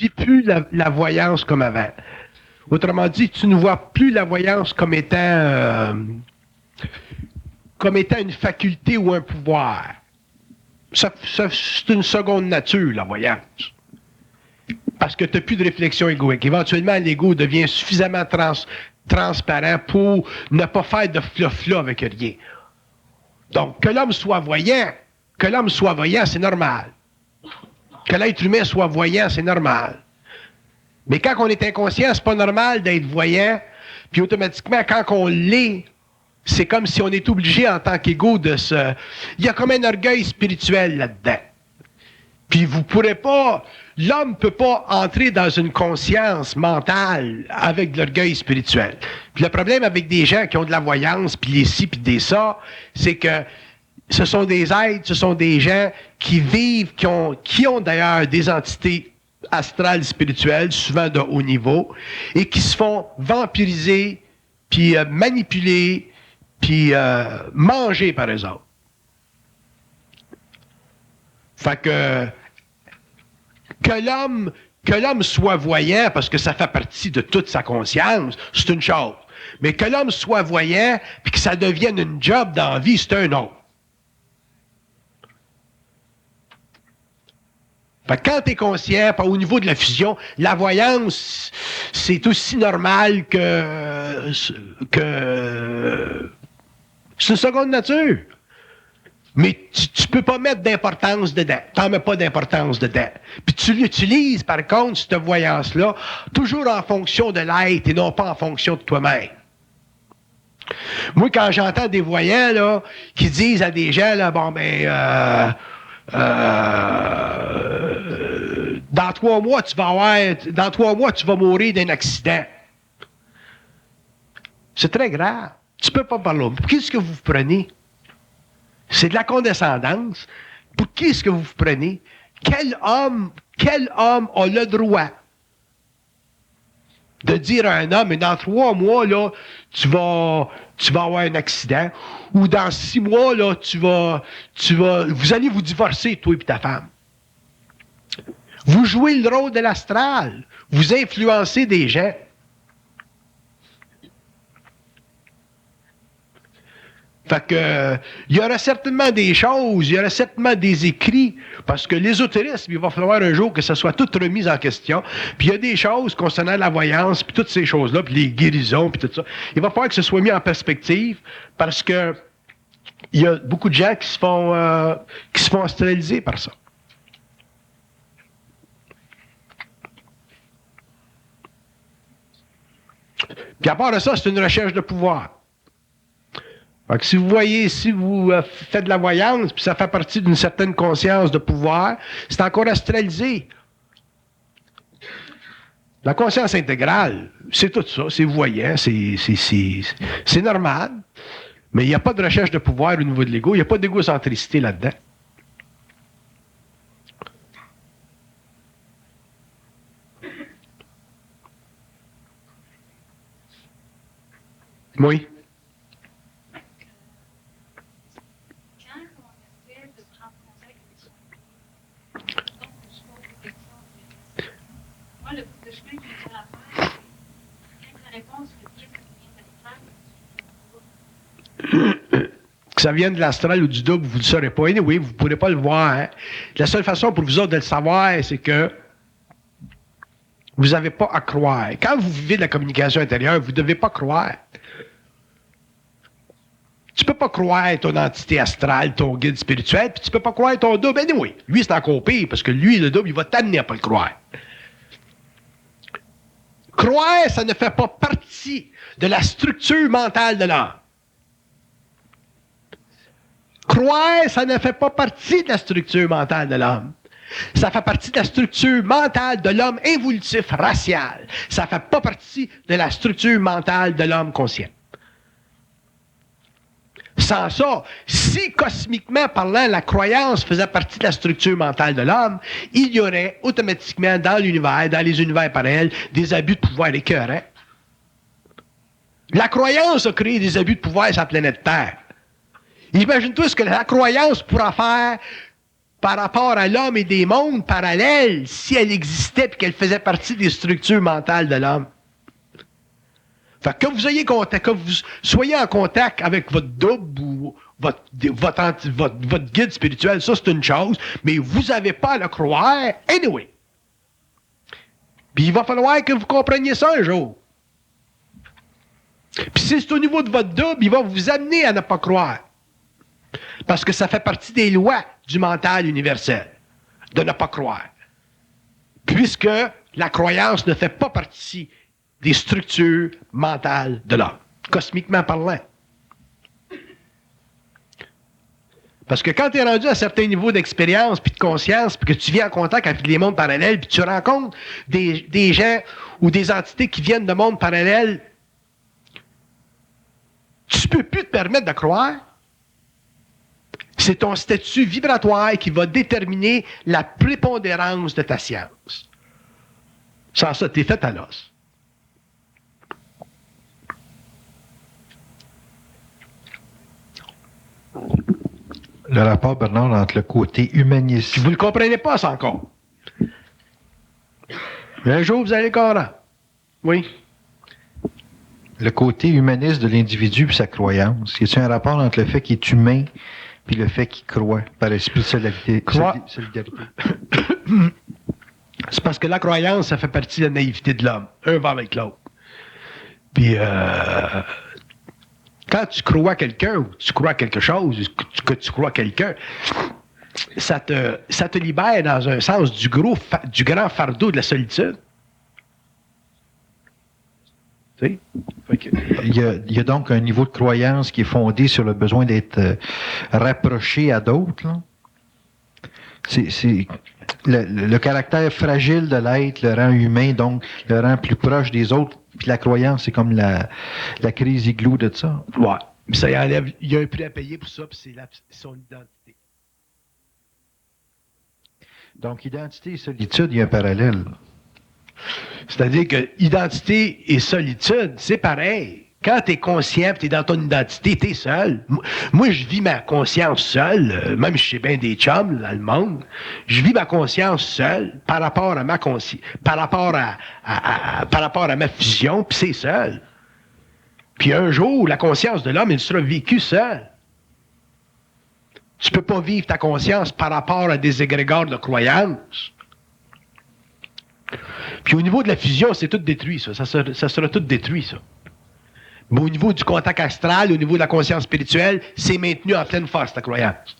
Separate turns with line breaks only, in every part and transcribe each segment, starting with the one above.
vis plus la voyance comme avant. Autrement dit, tu ne vois plus la voyance comme étant une faculté ou un pouvoir. C'est une seconde nature, la voyance. Parce que tu n'as plus de réflexion égoïque. Éventuellement, l'ego devient suffisamment transparent pour ne pas faire de flofla avec rien. Donc, que l'homme soit voyant, c'est normal. Que l'être humain soit voyant, c'est normal. Mais quand on est inconscient, c'est pas normal d'être voyant, puis automatiquement, quand on l'est, c'est comme si on est obligé en tant qu'ego de se... Il y a comme un orgueil spirituel là-dedans. Puis vous pourrez pas... L'homme ne peut pas entrer dans une conscience mentale avec de l'orgueil spirituel. Puis le problème avec des gens qui ont de la voyance, puis les ci, puis des ça, c'est que ce sont des êtres, ce sont des gens qui vivent, qui ont d'ailleurs des entités astrales spirituelles, souvent de haut niveau, et qui se font vampiriser, puis manipuler, puis manger par eux autres. Fait que l'homme soit voyant, parce que ça fait partie de toute sa conscience, c'est une chose. Mais que l'homme soit voyant, puis que ça devienne une job dans la vie, c'est un autre. Fait que quand tu es conscient, au niveau de la fusion, la voyance, c'est aussi normal que c'est une seconde nature. Mais tu peux pas mettre d'importance dedans. T'en mets pas d'importance dedans. Puis tu l'utilises, par contre, cette voyance-là, toujours en fonction de l'être et non pas en fonction de toi-même. Moi, quand j'entends des voyants, là, qui disent à des gens, là, bon, ben, dans 3 mois, tu vas mourir d'un accident. C'est très grave. Tu peux pas parler. Pour qui est-ce que vous prenez? C'est de la condescendance. Pour qui est-ce que vous prenez? Quel homme a le droit de dire à un homme, mais dans 3 mois, là, tu vas avoir un accident, ou dans 6 mois, là, vous allez vous divorcer, toi et ta femme. Vous jouez le rôle de l'astral. Vous influencez des gens. Fait que, il y aura certainement des choses, il y aura certainement des écrits, parce que l'ésotérisme, il va falloir un jour que ça soit tout remis en question. Puis il y a des choses concernant la voyance, puis toutes ces choses-là, puis les guérisons, puis tout ça. Il va falloir que ce soit mis en perspective, parce que il y a beaucoup de gens qui se font astraliser par ça. Puis à part de ça, c'est une recherche de pouvoir. Fait que si vous faites de la voyance, puis ça fait partie d'une certaine conscience de pouvoir, c'est encore astralisé. La conscience intégrale, c'est tout ça, c'est voyant, c'est normal, mais il n'y a pas de recherche de pouvoir au niveau de l'ego, il n'y a pas d'égocentricité là-dedans. Oui. Que ça vienne de l'astral ou du double, vous ne le saurez pas. Oui, vous ne pourrez pas le voir. Hein? La seule façon pour vous autres de le savoir, c'est que vous n'avez pas à croire. Quand vous vivez de la communication intérieure, vous ne devez pas croire. Tu ne peux pas croire ton entité astrale, ton guide spirituel, puis tu ne peux pas croire ton double. Oui, lui, c'est encore pire, parce que lui, le double, il va t'amener à ne pas le croire. Croire, ça ne fait pas partie de la structure mentale de l'homme. Croire, ça ne fait pas partie de la structure mentale de l'homme. Ça fait partie de la structure mentale de l'homme évolutif racial. Ça ne fait pas partie de la structure mentale de l'homme conscient. Sans ça, si cosmiquement parlant, la croyance faisait partie de la structure mentale de l'homme, il y aurait automatiquement dans l'univers, dans les univers parallèles, des abus de pouvoir écœurants. La croyance a créé des abus de pouvoir sur la planète Terre. Imagine-toi ce que la croyance pourra faire par rapport à l'homme et des mondes parallèles si elle existait et qu'elle faisait partie des structures mentales de l'homme. Fait que vous soyez en contact avec votre double ou votre guide spirituel, ça c'est une chose, mais vous n'avez pas à le croire anyway. Puis il va falloir que vous compreniez ça un jour. Puis si c'est au niveau de votre double, il va vous amener à ne pas croire. Parce que ça fait partie des lois du mental universel, de ne pas croire. Puisque la croyance ne fait pas partie des structures mentales de l'homme, cosmiquement parlant. Parce que quand tu es rendu à certains niveaux d'expérience puis de conscience, puis que tu viens en contact avec les mondes parallèles, puis tu rencontres des gens ou des entités qui viennent de mondes parallèles, tu ne peux plus te permettre de croire. C'est ton statut vibratoire qui va déterminer la prépondérance de ta science. Sans ça, tu es fait à l'os.
Le rapport, Bernard, entre le côté humaniste...
Si vous ne le comprenez pas, ça encore. Mais un jour, vous allez le comprendre. Oui.
Le côté humaniste de l'individu et sa croyance. Y a-t-il un rapport entre le fait qu'il est humain et le fait qu'il croit par esprit de solidarité?
C'est parce que la croyance, ça fait partie de la naïveté de l'homme. Un va avec l'autre. Puis, quand tu crois quelqu'un, ou tu crois quelque chose, que tu crois quelqu'un, ça te libère dans un sens du grand fardeau de la solitude. Tu sais?
Il y a donc un niveau de croyance qui est fondé sur le besoin d'être rapproché à d'autres. Là. C'est le caractère fragile de l'être le rend humain, donc le rend plus proche des autres. Puis la croyance, c'est comme la crise igloo de ça.
Ouais. Mais ça y enlève. Il y a un prix à payer pour ça, puis c'est son identité.
Donc, identité et solitude, il y a un parallèle.
C'est-à-dire que identité et solitude, c'est pareil. Quand tu es conscient, tu es dans ton identité, tu es seul. Moi, je vis ma conscience seule, même si j'ai bien des chums dans le monde, je vis ma conscience seule par rapport à ma conscience, par rapport à ma fusion, puis c'est seul. Puis un jour, la conscience de l'homme, elle sera vécue seule. Tu peux pas vivre ta conscience par rapport à des égrégores de croyances. Puis au niveau de la fusion, c'est tout détruit, ça. Ça sera tout détruit, ça. Mais au niveau du contact astral, au niveau de la conscience spirituelle, c'est maintenu en pleine force, ta croyance.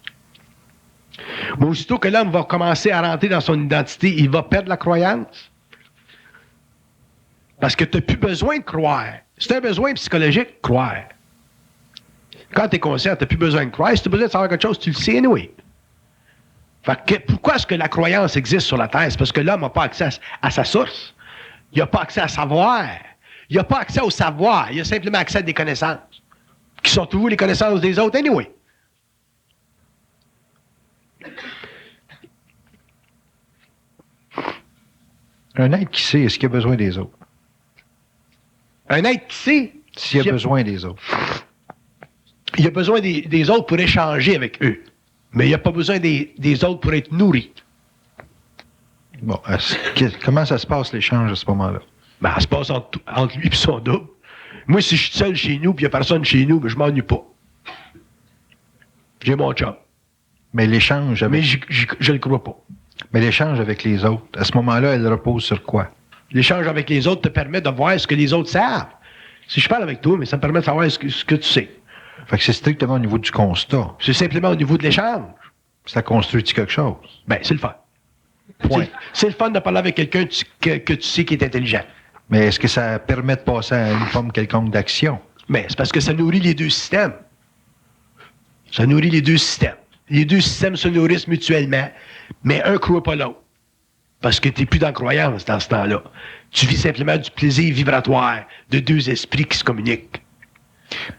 Mais aussitôt que l'homme va commencer à rentrer dans son identité, il va perdre la croyance. Parce que tu n'as plus besoin de croire. C'est un besoin psychologique, croire. Quand tu es conscient, tu n'as plus besoin de croire. Si tu as besoin de savoir quelque chose, tu le sais anyway. Fait que, pourquoi est-ce que la croyance existe sur la Terre? C'est parce que l'homme n'a pas accès à sa source. Il n'a pas accès à savoir. Il n'a pas accès au savoir. Il a simplement accès à des connaissances. Qui sont toujours les connaissances des autres anyway.
Un être qui sait, est-ce qu'il a besoin des autres?
Un être qui sait...
S'il a besoin des autres.
Il a besoin des autres pour échanger avec eux. Mais il n'a pas besoin des autres pour être nourri.
Bon, comment ça se passe l'échange à ce moment-là?
Ben, ça se passe entre lui et son double. Moi, si je suis seul chez nous et il n'y a personne chez nous, ben, je m'ennuie pas. J'ai mon chum.
Mais l'échange avec...
Mais je le crois pas.
Mais l'échange avec les autres, à ce moment-là, elle repose sur quoi?
L'échange avec les autres te permet de voir ce que les autres savent. Si je parle avec toi, mais ça me permet de savoir ce que tu sais.
Fait que c'est strictement au niveau du constat.
C'est simplement au niveau de l'échange.
Ça construit-tu quelque chose?
Ben, c'est le fun.
Point.
C'est le fun de parler avec quelqu'un que tu sais qui est intelligent.
Mais est-ce que ça permet de passer à une forme quelconque d'action?
Mais c'est parce que ça nourrit les deux systèmes. Ça nourrit les deux systèmes. Les deux systèmes se nourrissent mutuellement, mais un ne croit pas l'autre. Parce que tu n'es plus dans la croyance dans ce temps-là. Tu vis simplement du plaisir vibratoire de deux esprits qui se communiquent.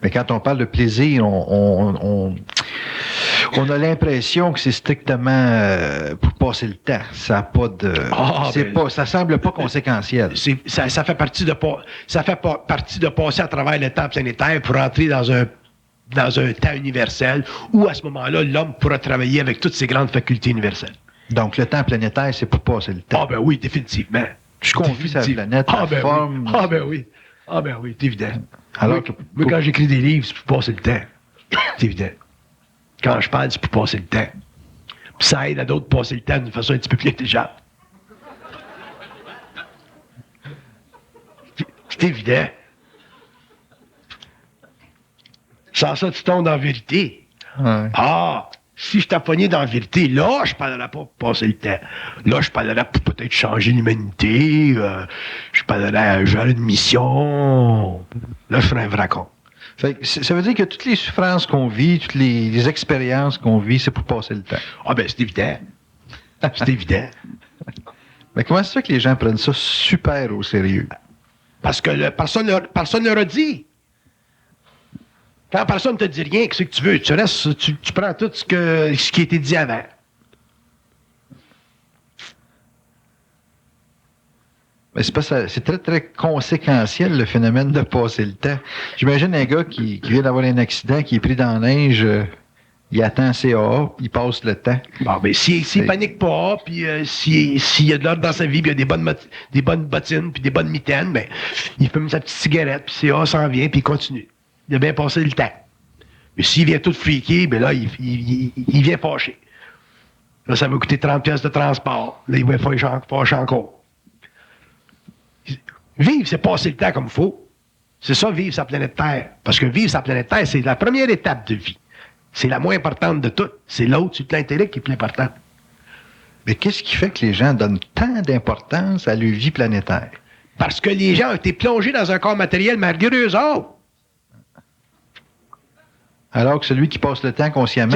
Mais quand on parle de plaisir, on a l'impression que c'est strictement pour passer le temps. Ça a pas de, ça semble pas conséquentiel.
Ça fait partie de passer à travers le temps planétaire pour entrer dans dans un temps universel où, à ce moment-là, l'homme pourra travailler avec toutes ses grandes facultés universelles.
Donc, le temps planétaire, c'est pour passer le temps.
Ah ben oui, définitivement.
Je confie sa planète, la forme...
Oui. Ah ben oui. Ah ben oui, c'est évident.
Alors
moi, quand j'écris des livres, c'est pour passer le temps. C'est évident. Quand je parle, c'est pour passer le temps. Puis ça aide à d'autres de passer le temps d'une façon un petit peu plus intelligente. C'est évident. Sans ça, tu tombes dans la vérité.
Ouais.
Ah, si je t'appognais dans la vérité, là, je parlerais pas pour passer le temps. Là, je parlerais pour peut-être changer l'humanité. Je parlerais genre une mission. Là, je ferais un vrai con.
Fait que ça veut dire que toutes les souffrances qu'on vit, toutes les expériences qu'on vit, c'est pour passer le temps.
Ah ben, c'est évident. C'est évident.
Mais comment c'est ça que les gens prennent ça super au sérieux?
Parce que personne leur a dit. Quand personne ne te dit rien, qu'est-ce que tu veux? Tu restes, tu prends tout ce qui a été dit avant.
Mais c'est très, très conséquentiel, le phénomène de passer le temps. J'imagine un gars qui vient d'avoir un accident, qui est pris dans la neige, il attend CAA, il passe le temps.
Bon, ben, s'il panique pas, puis s'il y a de l'ordre dans sa vie, puis il y a des bonnes bottines, puis des bonnes mitaines, ben, il fume sa petite cigarette, puis CAA s'en vient, puis il continue. Il a bien passé le temps. Mais s'il vient tout freaké, ben là, il vient fâché. Là, ça va coûter 30 pièces de transport. Là, il va fâcher encore. Vivre, c'est passer le temps comme il faut. C'est ça, vivre sa planète Terre. Parce que vivre sa planète Terre, c'est la première étape de vie. C'est la moins importante de toutes. C'est l'autre, sur l'intellect, qui est plus important.
Mais qu'est-ce qui fait que les gens donnent tant d'importance à leur vie planétaire?
Parce que les gens ont été plongés dans un corps matériel malgré eux autres.
Alors que celui qui passe le temps consciemment...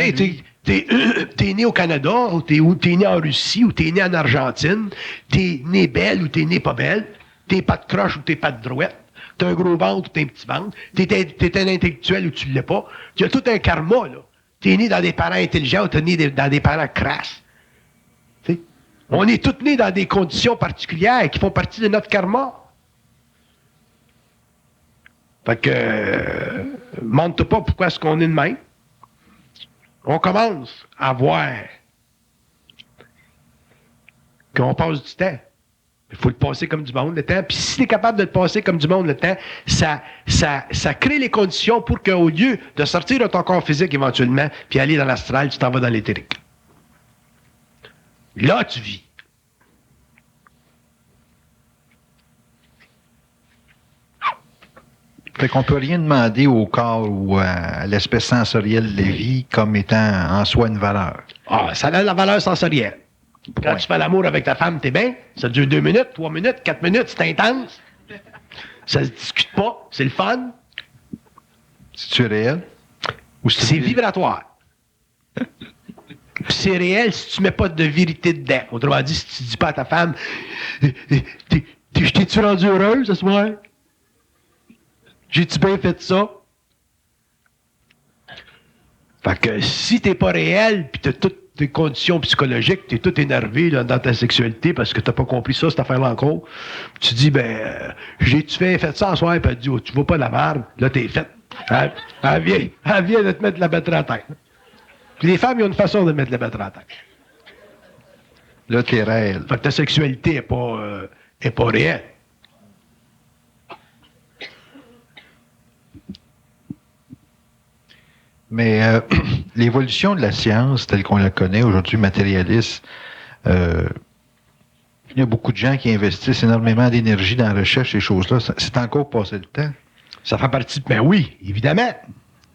T'es né au Canada, ou t'es né en Russie, ou t'es né en Argentine, t'es né belle ou t'es né pas belle, t'es pas de croche ou t'es pas de droite, t'as un gros ventre ou t'as un petit ventre, t'es un intellectuel ou tu l'es pas. Tu as tout un karma, là. T'es né dans des parents intelligents ou t'es né dans des parents crasses. T'sais? On est tous nés dans des conditions particulières qui font partie de notre karma. Fait que, demande-toi pas pourquoi est-ce qu'on est de même. On commence à voir qu'on passe du temps. Il faut le passer comme du monde, le temps. Puis si tu es capable de le passer comme du monde, le temps, ça crée les conditions pour qu'au lieu de sortir de ton corps physique éventuellement, puis aller dans l'astral, tu t'en vas dans l'éthérique. Là, tu vis.
Fait qu'on peut rien demander au corps ou à l'espèce sensorielle de la vie comme étant en soi une valeur.
Ah, ça a la valeur sensorielle. Quand tu fais l'amour avec ta femme, t'es bien. Ça dure 2 minutes, 3 minutes, 4 minutes, c'est intense. Ça se discute pas, c'est le fun.
C'est-tu réel? Ou
c'est vibratoire. C'est réel si tu mets pas de vérité dedans. Autrement dit, si tu dis pas à ta femme, t'es-tu rendu heureuse ce soir? J'ai-tu bien fait ça? Fait que si t'es pas réel, pis t'as toutes tes conditions psychologiques, t'es tout énervé là, dans ta sexualité parce que t'as pas compris ça, cette affaire-là encore, tu dis, j'ai-tu fait ça en soir? Puis elle dit, oh, tu vois pas la merde, là t'es faite. Elle vient de te mettre la batterie à terre. Puis les femmes, ils ont une façon de mettre la batterie à terre.
Là, t'es réel.
Fait que ta sexualité est pas réelle.
Mais l'évolution de la science, telle qu'on la connaît aujourd'hui, matérialiste, il y a beaucoup de gens qui investissent énormément d'énergie dans la recherche, ces choses-là. C'est encore passé le temps.
Ça fait partie de... Ben oui, évidemment.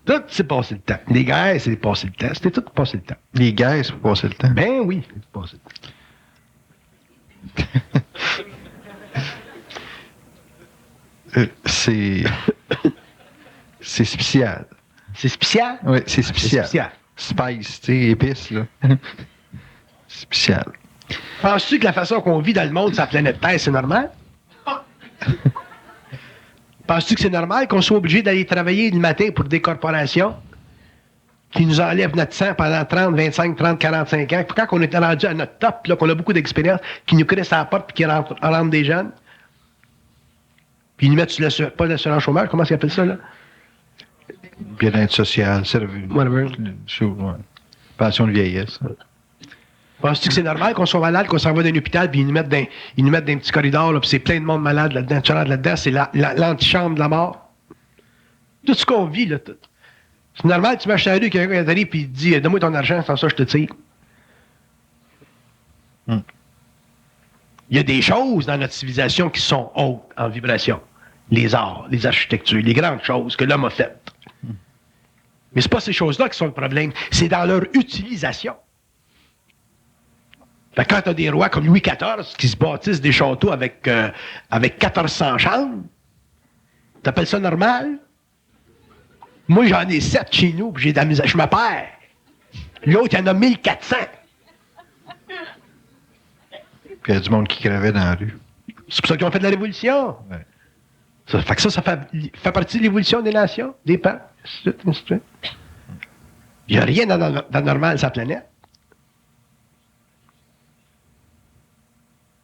Tout, c'est passé le temps. Les guerres, c'est passé le temps. C'était tout passé le temps.
Les guerres, c'est passé le temps.
Ben oui, c'est passé le temps.
C'est spécial.
C'est spécial?
Oui, c'est spécial.
C'est spécial.
Spice, tu sais, épice, là. Spécial.
Penses-tu que la façon qu'on vit dans le monde, sur la planète Terre, c'est normal? Penses-tu que c'est normal qu'on soit obligé d'aller travailler le matin pour des corporations qui nous enlèvent notre sang pendant 30, 25, 30, 45 ans? Quand on est rendu à notre top, là, qu'on a beaucoup d'expérience, qui nous crissent à la porte et qui rentrent des jeunes? Puis ils nous mettent sur pas l'assurance chômage, comment ça s'appelle ça, là?
Bien-être social,
Whatever.
ouais. Pension de vieillesse.
Penses-tu que c'est normal qu'on soit malade, qu'on s'en va dans un hôpital, puis ils nous mettent dans un petit corridor, là, puis c'est plein de monde malade là-dedans. Tu rentres là-dedans, c'est l'antichambre de la mort. Tout ce qu'on vit, là, tout. C'est normal, tu marches à la rue, quelqu'un t'arrive, puis il te dit, donne-moi ton argent, sans ça, je te tire. Il y a des choses dans notre civilisation qui sont hautes en vibration. Les arts, les architectures, les grandes choses que l'homme a faites. Mais c'est pas ces choses-là qui sont le problème, c'est dans leur utilisation. Fait que quand t'as des rois comme Louis XIV qui se bâtissent des châteaux avec 1400 chambres, t'appelles ça normal? Moi, j'en ai 7 chez nous, puis j'ai de la misère. Je me perds. L'autre, il y en a 1400.
Puis il y a du monde qui crevait dans la rue.
C'est pour ça qu'ils ont fait de la révolution.
Ouais.
Ça fait que ça fait partie de l'évolution des nations, des peuples. Il n'y a rien d'anormal sur la planète.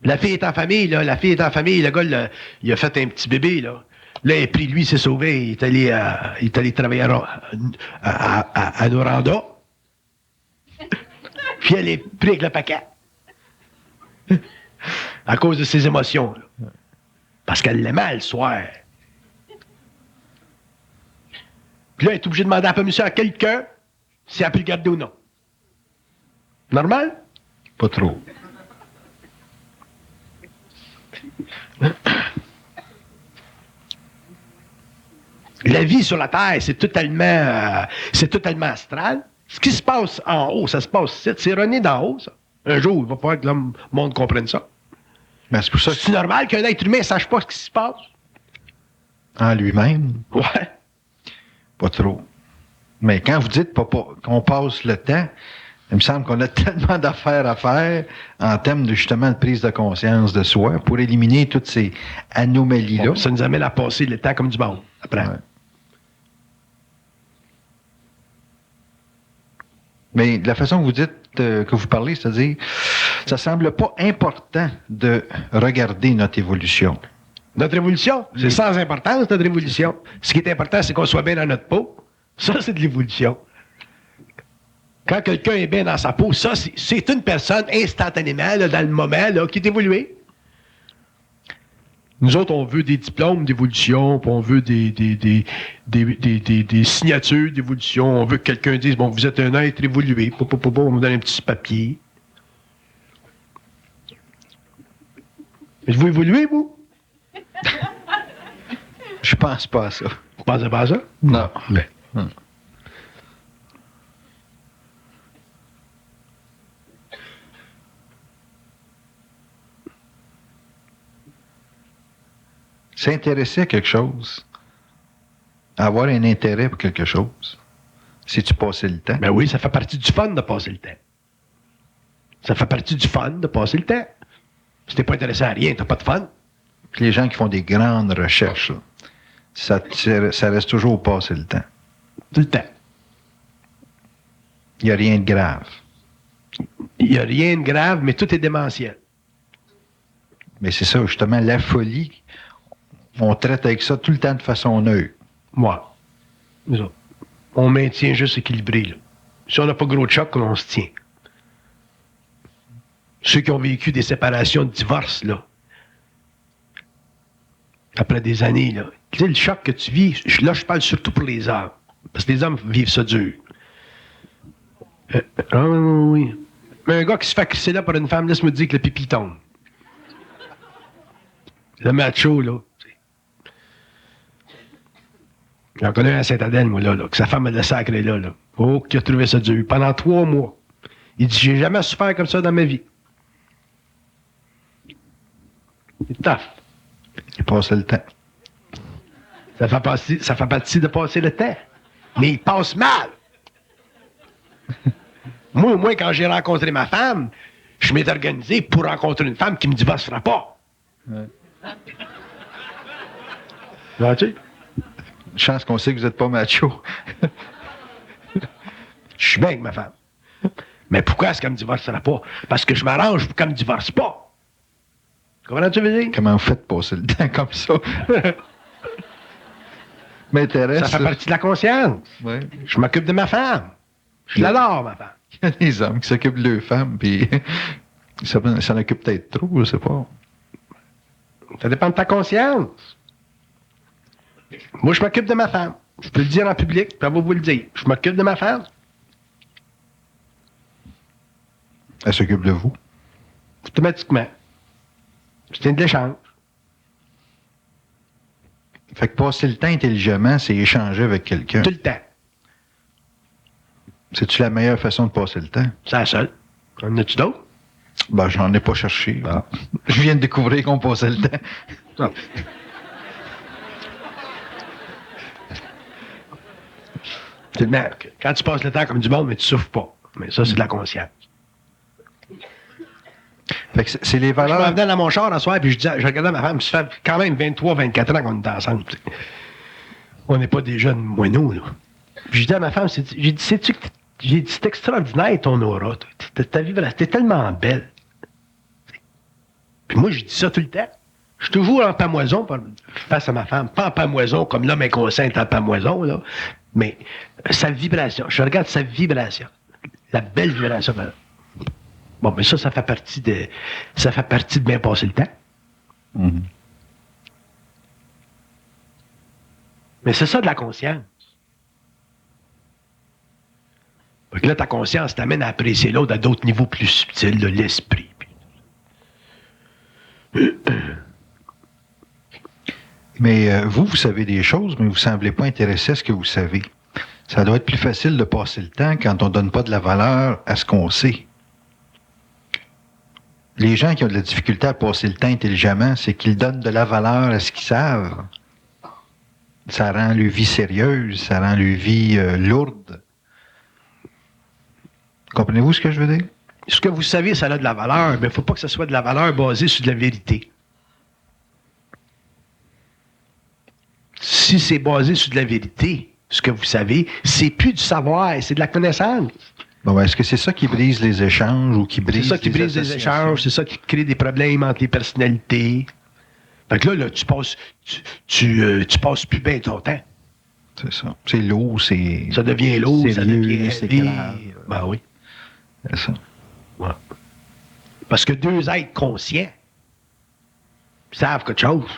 La fille est en famille, là. La fille est en famille. Le gars, il a fait un petit bébé, là. Là, il a pris, lui, il s'est sauvé. Il est allé travailler à Noranda. Puis elle est pris avec le paquet. À cause de ses émotions, là. Parce qu'elle l'aimait le soir. Puis là, elle est obligée de demander la permission à quelqu'un si elle peut le garder ou non. Normal?
Pas trop.
La vie sur la Terre, c'est totalement astral. Ce qui se passe en haut, ça se passe ici. C'est rené d'en haut, ça. Un jour, il va falloir que le monde comprenne ça.
Ben, c'est pour ça que
C'est normal qu'un être humain ne sache pas ce qui se passe?
en lui-même,
Ouais.
pas trop. Mais quand vous dites qu'on passe le temps, il me semble qu'on a tellement d'affaires à faire en termes de justement de prise de conscience de soi pour éliminer toutes ces anomalies-là.
Bon, ça nous amène à passer le temps comme du monde. Après.
Ouais. Mais de la façon que vous dites, que vous parlez, c'est-à-dire, ça semble pas important de regarder notre évolution.
Notre évolution, c'est sans importance, notre évolution. Ce qui est important, c'est qu'on soit bien dans notre peau. Ça, c'est de l'évolution. Quand quelqu'un est bien dans sa peau, ça, c'est une personne instantanément, là, dans le moment, là, qui est évoluée. Nous autres, on veut des diplômes d'évolution, puis on veut des signatures d'évolution. On veut que quelqu'un dise, bon, vous êtes un être évolué. On vous donne un petit papier. Êtes-vous évolué, vous?
Je pense pas à ça.
Vous pensez pas à ça?
Non.
Mais.
S'intéresser à quelque chose, avoir un intérêt pour quelque chose, si tu passais le temps.
Ben oui, ça fait partie du fun de passer le temps. Ça fait partie du fun de passer le temps. Si t'es pas intéressé à rien, t'as pas de fun.
Puis les gens qui font des grandes recherches, là, ça reste toujours passer le temps.
Tout le temps.
Il n'y a rien de grave.
Il n'y a rien de grave, mais tout est démentiel.
Mais c'est ça, justement, la folie, on traite avec ça tout le temps de façon neutre.
Moi. Nous autres. On maintient juste équilibré, là. Si on n'a pas gros de choc, on se tient. Ceux qui ont vécu des séparations, de divorces, là, après des années, là, tu sais, le choc que tu vis, là, je parle surtout pour les hommes. Parce que les hommes vivent ça dur. Oui. Mais un gars qui se fait crisser là par une femme, laisse-moi dire que le pipi tombe. Le macho, là. J'en connais un à Saint-Adèle, moi, là, que sa femme a le sacré là. Oh, qui a trouvé ça dur. Pendant 3 mois. Il dit, j'ai jamais souffert comme ça dans ma vie. C'est tough.
Il passe le temps.
Ça fait partie de passer le temps. Mais il passe mal. Moi, quand j'ai rencontré ma femme, je m'étais organisé pour rencontrer une femme qui me divorcera pas.
Ouais.
Vois-tu?
Chance qu'on sait que vous n'êtes pas macho.
Je suis bien avec ma femme. Mais pourquoi est-ce qu'elle me divorcera pas? Parce que je m'arrange pour qu'elle me divorce pas. Comment tu veux dire?
Comment vous faites passer le temps comme ça? m'intéresse.
Ça fait partie de la conscience.
Ouais.
Je m'occupe de ma femme. Je l'adore, ma femme.
Il y a des hommes qui s'occupent de leurs femmes, puis ça en occupe peut-être trop, je sais pas.
Ça dépend de ta conscience. Moi, je m'occupe de ma femme. Je peux le dire en public, puis elle va vous le dire. Je m'occupe de ma femme.
Elle s'occupe de vous.
Automatiquement. C'est de l'échange.
Fait que passer le temps intelligemment, c'est échanger avec quelqu'un.
Tout le temps.
C'est-tu la meilleure façon de passer le temps?
C'est la seule. En as-tu d'autres?
Ben, j'en ai pas cherché.
Ah.
Je viens de découvrir qu'on passait le temps.
Ah. Tellement, quand tu passes le temps comme du monde, mais tu souffres pas. Mais ça, c'est de la conscience.
Fait que c'est les
Je
valeurs.
m'en venais dans mon char un soir, puis je regardais ma femme, ça fait quand même 23, 24 ans qu'on est ensemble. T'sais. On n'est pas des jeunes moineaux, là. Puis je dis à ma femme, j'ai dit, sais-tu que j'ai dit, c'est extraordinaire ton aura. Ta vie, t'es tellement belle. Puis moi, je dis ça tout le temps. Je suis toujours en pamoison face à ma femme. Pas en pamoison comme l'homme inconscient est en pamoison, là. Mais sa vibration. Je regarde sa vibration. La belle vibration. Bon, mais ça fait partie de bien passer le temps.
Mhm.
Mais c'est ça de la conscience. Fait que là, ta conscience t'amène à apprécier l'autre à d'autres niveaux plus subtils, de l'esprit.
Mais vous savez des choses, mais vous ne semblez pas intéressé à ce que vous savez. Ça doit être plus facile de passer le temps quand on ne donne pas de la valeur à ce qu'on sait. Les gens qui ont de la difficulté à passer le temps intelligemment, c'est qu'ils donnent de la valeur à ce qu'ils savent. Ça rend leur vie sérieuse, ça rend leur vie lourde. Comprenez-vous ce que je veux dire?
Ce que vous savez, ça a de la valeur, mais il ne faut pas que ce soit de la valeur basée sur de la vérité. Si c'est basé sur de la vérité, ce que vous savez, c'est plus du savoir, c'est de la connaissance.
Bon, est-ce que c'est ça qui brise les échanges ou qui brise
C'est ça qui brise les
associations?
échanges, c'est ça qui crée des problèmes entre les personnalités. Fait que là, tu passes plus bien ton temps.
C'est ça. C'est lourd, c'est...
Ça devient lourd, ça
sérieux,
devient
c'est
heavy.
grave.
Ben oui.
C'est ça.
Ouais. Parce que deux êtres conscients savent quelque chose.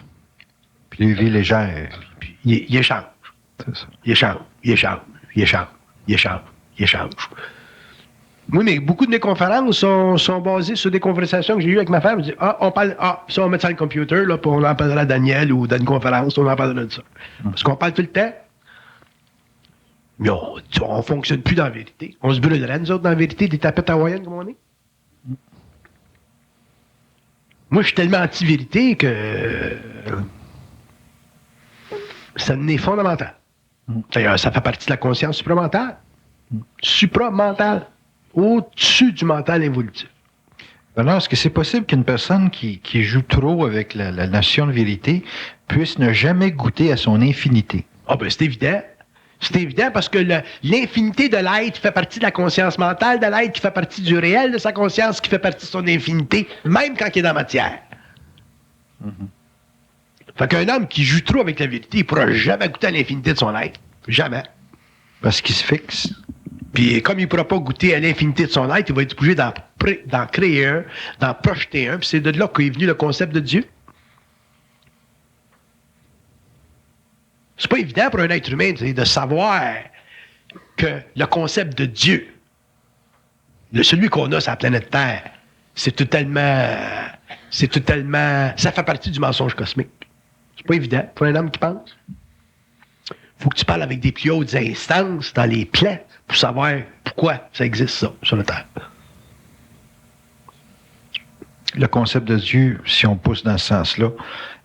Puis les vies légères.
Puis ils échangent.
C'est ça.
Ils échangent. Oui, mais beaucoup de mes conférences sont basées sur des conversations que j'ai eues avec ma femme. Je dis, on parle, ça, on va mettre ça sur le computer, là, puis on en parlera à Daniel ou dans une conférence, on en parlera de ça. Parce qu'on parle tout le temps. Mais on fonctionne plus dans la vérité. On se brûlerait, nous autres, dans la vérité, des tapettes hawaïennes comme on est. Moi, je suis tellement anti-vérité que ça n'est fondamental. D'ailleurs, ça fait partie de la conscience supramentale. Supramentale. Au-dessus du mental évolutif.
Alors, est-ce que c'est possible qu'une personne qui joue trop avec la notion de vérité puisse ne jamais goûter à son infinité?
Ah ben c'est évident. C'est évident parce que l'infinité de l'être fait partie de la conscience mentale de l'être, qui fait partie du réel de sa conscience, qui fait partie de son infinité, même quand il est dans la matière. Fait qu'un homme qui joue trop avec la vérité, il ne pourra jamais goûter à l'infinité de son être. Jamais.
Parce qu'il se fixe.
Puis comme il ne pourra pas goûter à l'infinité de son être, il va être obligé d'en créer un, d'en projeter un, puis c'est de là qu'est venu le concept de Dieu. C'est pas évident pour un être humain de savoir que le concept de Dieu, celui qu'on a sur la planète Terre, c'est totalement... Ça fait partie du mensonge cosmique. C'est pas évident pour un homme qui pense. Faut que tu parles avec des plus hautes instances dans les plans pour savoir pourquoi ça existe, ça, sur la Terre.
Le concept de Dieu, si on pousse dans ce sens-là,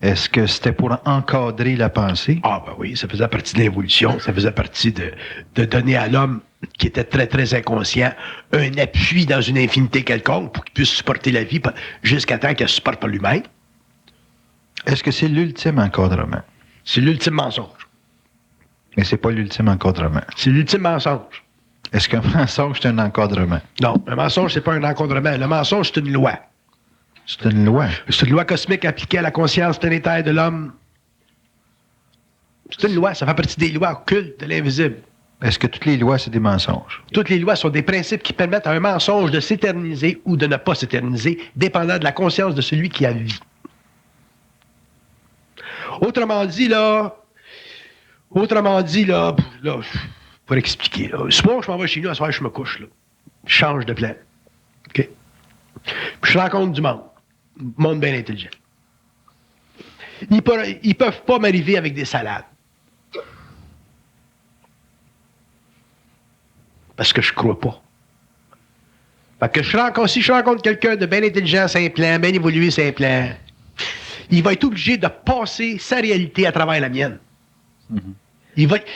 est-ce que c'était pour encadrer la pensée?
Ah ben oui, ça faisait partie de l'évolution, ça faisait partie de donner à l'homme qui était très, très inconscient un appui dans une infinité quelconque pour qu'il puisse supporter la vie jusqu'à temps qu'elle supporte par lui-même.
Est-ce que c'est l'ultime encadrement?
C'est l'ultime mensonge.
Mais c'est pas l'ultime encadrement.
C'est l'ultime mensonge.
Est-ce qu'un mensonge, c'est un encadrement?
Non, un mensonge, c'est pas un encadrement. Le mensonge, c'est une loi.
C'est une loi.
C'est une loi cosmique appliquée à la conscience planétaire de l'homme. C'est une loi, ça fait partie des lois occultes de l'invisible.
Est-ce que toutes les lois, c'est des mensonges?
Toutes les lois sont des principes qui permettent à un mensonge de s'éterniser ou de ne pas s'éterniser, dépendant de la conscience de celui qui a vie. Autrement dit, là, pour expliquer, là, ce soir, je m'en vais chez nous, ce soir, je me couche, là. Je change de plan. OK? Puis je rencontre du monde bien intelligent. Ils peuvent pas m'arriver avec des salades. Parce que je crois pas. Fait que si je rencontre quelqu'un de bien intelligent, simplement, bien évolué, simplement, il va être obligé de passer sa réalité à travers la mienne. Mm-hmm.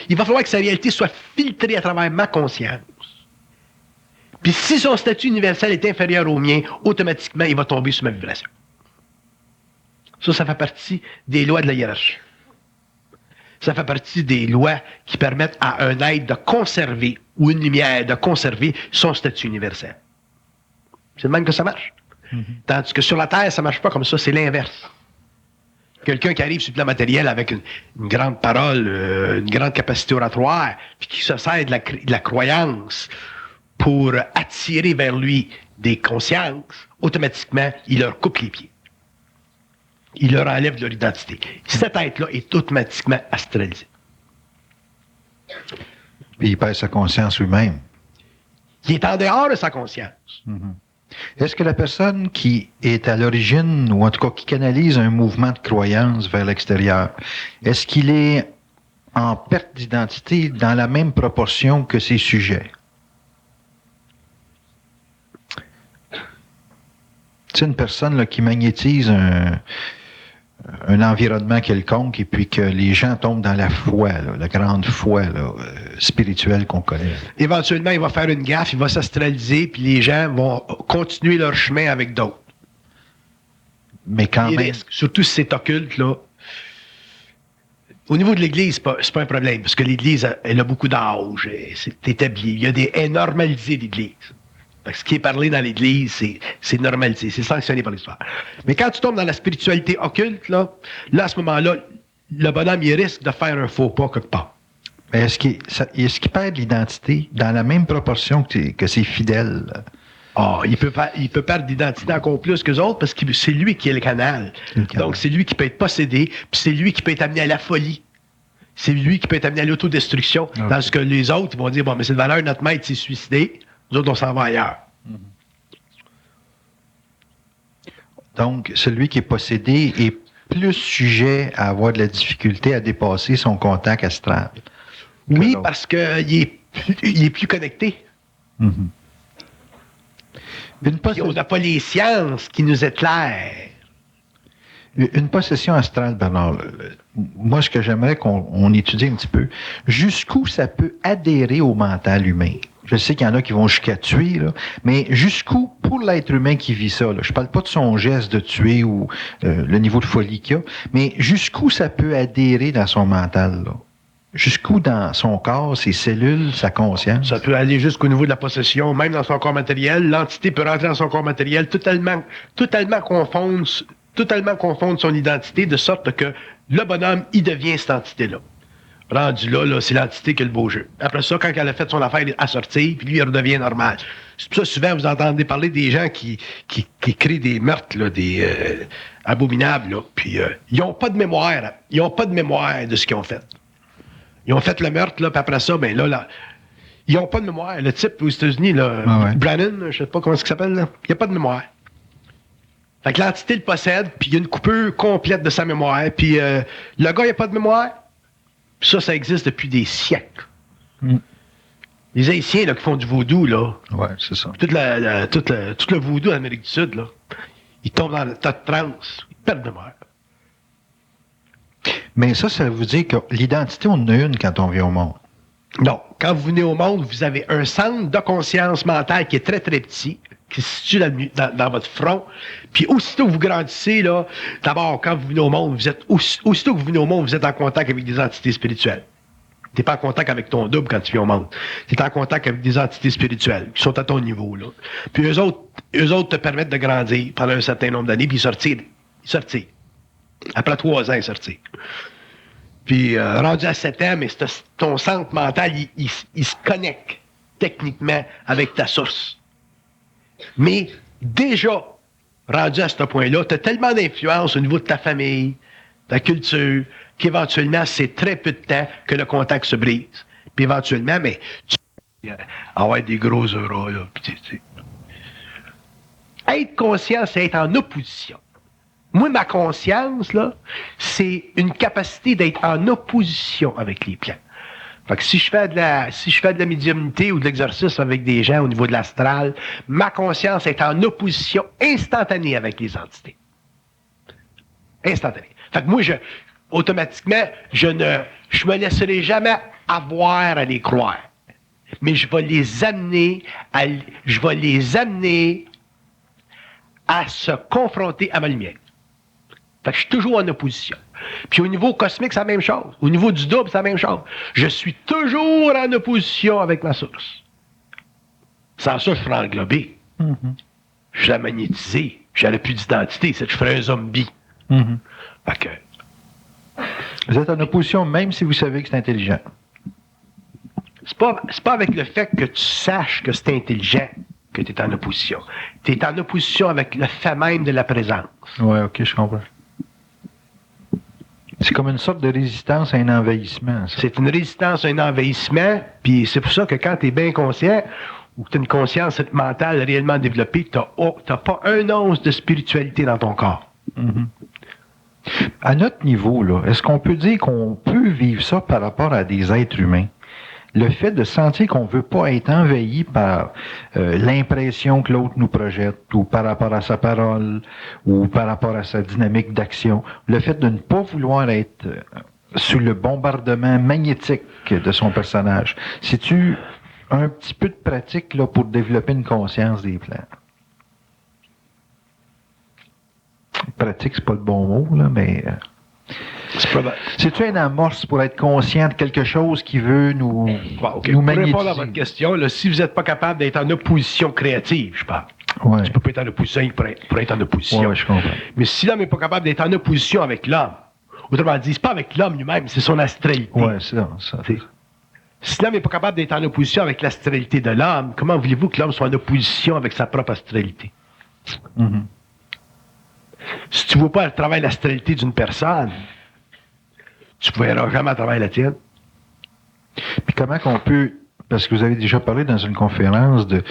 Il va falloir que sa réalité soit filtrée à travers ma conscience. Puis si son statut universel est inférieur au mien, automatiquement, il va tomber sur ma vibration. Ça fait partie des lois de la hiérarchie. Ça fait partie des lois qui permettent à un être de conserver, ou une lumière de conserver son statut universel. C'est de même que ça marche. Mm-hmm. Tandis que sur la Terre, ça ne marche pas comme ça, c'est l'inverse. Quelqu'un qui arrive sur le plan matériel avec une grande parole, une grande capacité oratoire, puis qui se sert de la croyance pour attirer vers lui des consciences, automatiquement, il leur coupe les pieds. Il leur enlève leur identité. Cet être-là est automatiquement astralisé.
Puis il perd sa conscience lui-même.
Il est en dehors de sa conscience.
Mm-hmm. Est-ce que la personne qui est à l'origine, ou en tout cas qui canalise un mouvement de croyance vers l'extérieur, est-ce qu'il est en perte d'identité dans la même proportion que ses sujets? C'est une personne là, qui magnétise un environnement quelconque et puis que les gens tombent dans la foi, là, la grande foi là, spirituelle qu'on connaît.
Éventuellement, il va faire une gaffe, il va s'astraliser, puis les gens vont continuer leur chemin avec d'autres.
Mais quand même...
Surtout si c'est occulte, là. Au niveau de l'Église, c'est pas un problème, parce que l'Église, elle a beaucoup d'âge, c'est établi. Il y a est normalisé, l'Église. Ce qui est parlé dans l'Église, c'est normalisé, c'est sanctionné par l'histoire. Mais quand tu tombes dans la spiritualité occulte, là à ce moment-là, le bonhomme, il risque de faire un faux pas quelque part.
Mais est-ce qu'il perd l'identité dans la même proportion que ses fidèles?
Il peut perdre l'identité encore plus qu'eux autres parce que c'est lui qui est le canal. Donc, c'est lui qui peut être possédé, puis c'est lui qui peut être amené à la folie. C'est lui qui peut être amené à l'autodestruction. Okay. Tandis que les autres, ils vont dire, bon, mais c'est de valeur, notre maître s'est suicidé. Nous autres, on s'en va ailleurs.
Donc, celui qui est possédé est plus sujet à avoir de la difficulté à dépasser son contact astral.
Oui, parce qu'il est plus connecté.
Mm-hmm.
Puis on n'a pas les sciences qui nous éclairent.
Une possession astrale, Bernard, moi, ce que j'aimerais qu'on étudie un petit peu, jusqu'où ça peut adhérer au mental humain. Je sais qu'il y en a qui vont jusqu'à tuer, là, mais jusqu'où, pour l'être humain qui vit ça, là, je ne parle pas de son geste de tuer ou le niveau de folie qu'il a, mais jusqu'où ça peut adhérer dans son mental, là? Jusqu'où dans son corps, ses cellules, sa conscience?
Ça peut aller jusqu'au niveau de la possession, même dans son corps matériel. L'entité peut rentrer dans son corps matériel, totalement confondre son identité, de sorte que le bonhomme, il devient cette entité-là. Rendu là, c'est l'entité qui a le beau jeu. Après ça, quand elle a fait son affaire à sortir, puis lui, il redevient normal. C'est pour ça, souvent, vous entendez parler des gens qui créent des meurtres, là, des abominables, là, puis ils n'ont pas de mémoire. Ils n'ont pas de mémoire de ce qu'ils ont fait. Ils ont fait le meurtre, là, puis après ça, ben là, ils n'ont pas de mémoire. Le type aux États-Unis, là, Brannon, je ne sais pas comment il s'appelle, là, il n'y a pas de mémoire. Fait que l'entité le possède, puis il y a une coupure complète de sa mémoire, puis le gars, il n'a pas de mémoire. Ça existe depuis des siècles. Mm. Les Haïtiens là, qui font du vaudou, là.
Ouais, c'est ça.
Tout le vaudou en Amérique du Sud, là. Ils tombent dans le tas de transe. Ils perdent de mémoire.
Mais ça veut dire que l'identité, on en a une quand on vient au monde.
Non. Quand vous venez au monde, vous avez un centre de conscience mentale qui est très, très petit, qui se situe dans votre front. Puis aussitôt que vous grandissez, là, d'abord, quand vous venez au monde, aussitôt que vous venez au monde, vous êtes en contact avec des entités spirituelles. Tu n'es pas en contact avec ton double quand tu viens au monde. Tu es en contact avec des entités spirituelles qui sont à ton niveau, là. Puis eux autres te permettent de grandir pendant un certain nombre d'années, puis sortir. Après 3 ans, sortir. Puis rendu à 7 ans, mais ton centre mental, il se connecte techniquement avec ta source. Mais déjà, rendu à ce point-là, tu as tellement d'influence au niveau de ta famille, ta culture, qu'éventuellement, c'est très peu de temps que le contact se brise. Puis éventuellement, mais tu avoir des gros euros, là. Puis, être conscient, c'est être en opposition. Moi, ma conscience, là, c'est une capacité d'être en opposition avec les plans. Fait que si je fais de la médiumnité ou de l'exercice avec des gens au niveau de l'astral, ma conscience est en opposition instantanée avec les entités. Instantanée. Fait que moi, automatiquement, je me laisserai jamais avoir à les croire. Mais je vais les amener à se confronter à ma lumière. Fait que je suis toujours en opposition. Puis au niveau cosmique, c'est la même chose. Au niveau du double, c'est la même chose. Je suis toujours en opposition avec ma source. Sans ça, je serais englobé. Mm-hmm. Je serais magnétisé. J'aurais plus d'identité. Je ferais un zombie. Mm-hmm. Fait que...
Vous êtes en opposition même si vous savez que c'est intelligent.
C'est pas avec le fait que tu saches que c'est intelligent que tu es en opposition. Tu es en opposition avec le fait même de la présence.
Oui, OK, je comprends. C'est comme une sorte de résistance à un envahissement. Ça.
C'est une résistance à un envahissement, puis c'est pour ça que quand tu es bien conscient, ou que tu as une conscience mentale réellement développée, tu n'as pas un once de spiritualité dans ton corps.
Mm-hmm. À notre niveau, là, est-ce qu'on peut dire qu'on peut vivre ça par rapport à des êtres humains? Le fait de sentir qu'on ne veut pas être envahi par l'impression que l'autre nous projette, ou par rapport à sa parole, ou par rapport à sa dynamique d'action, le fait de ne pas vouloir être sous le bombardement magnétique de son personnage, c'est-tu un petit peu de pratique là, pour développer une conscience des plans? Pratique, c'est pas le bon mot, là, mais... C'est-tu une amorce pour être conscient de quelque chose qui veut nous magnétiser?
Pour répondre à votre question, là, si vous n'êtes pas capable d'être en opposition créative, je parle.
Ouais.
Tu peux pas être en opposition pour être en opposition.
Ouais, je comprends.
Mais si l'homme n'est pas capable d'être en opposition avec l'homme, autrement dit, c'est pas avec l'homme lui-même, c'est son astralité.
Oui, c'est ça.
Si l'homme n'est pas capable d'être en opposition avec l'astralité de l'homme, comment voulez-vous que l'homme soit en opposition avec sa propre astralité? Mm-hmm. Si tu ne vois pas à travers l'astralité d'une personne, tu ne verras jamais à travers la tienne.
Puis comment qu'on peut, parce que vous avez déjà parlé dans une conférence de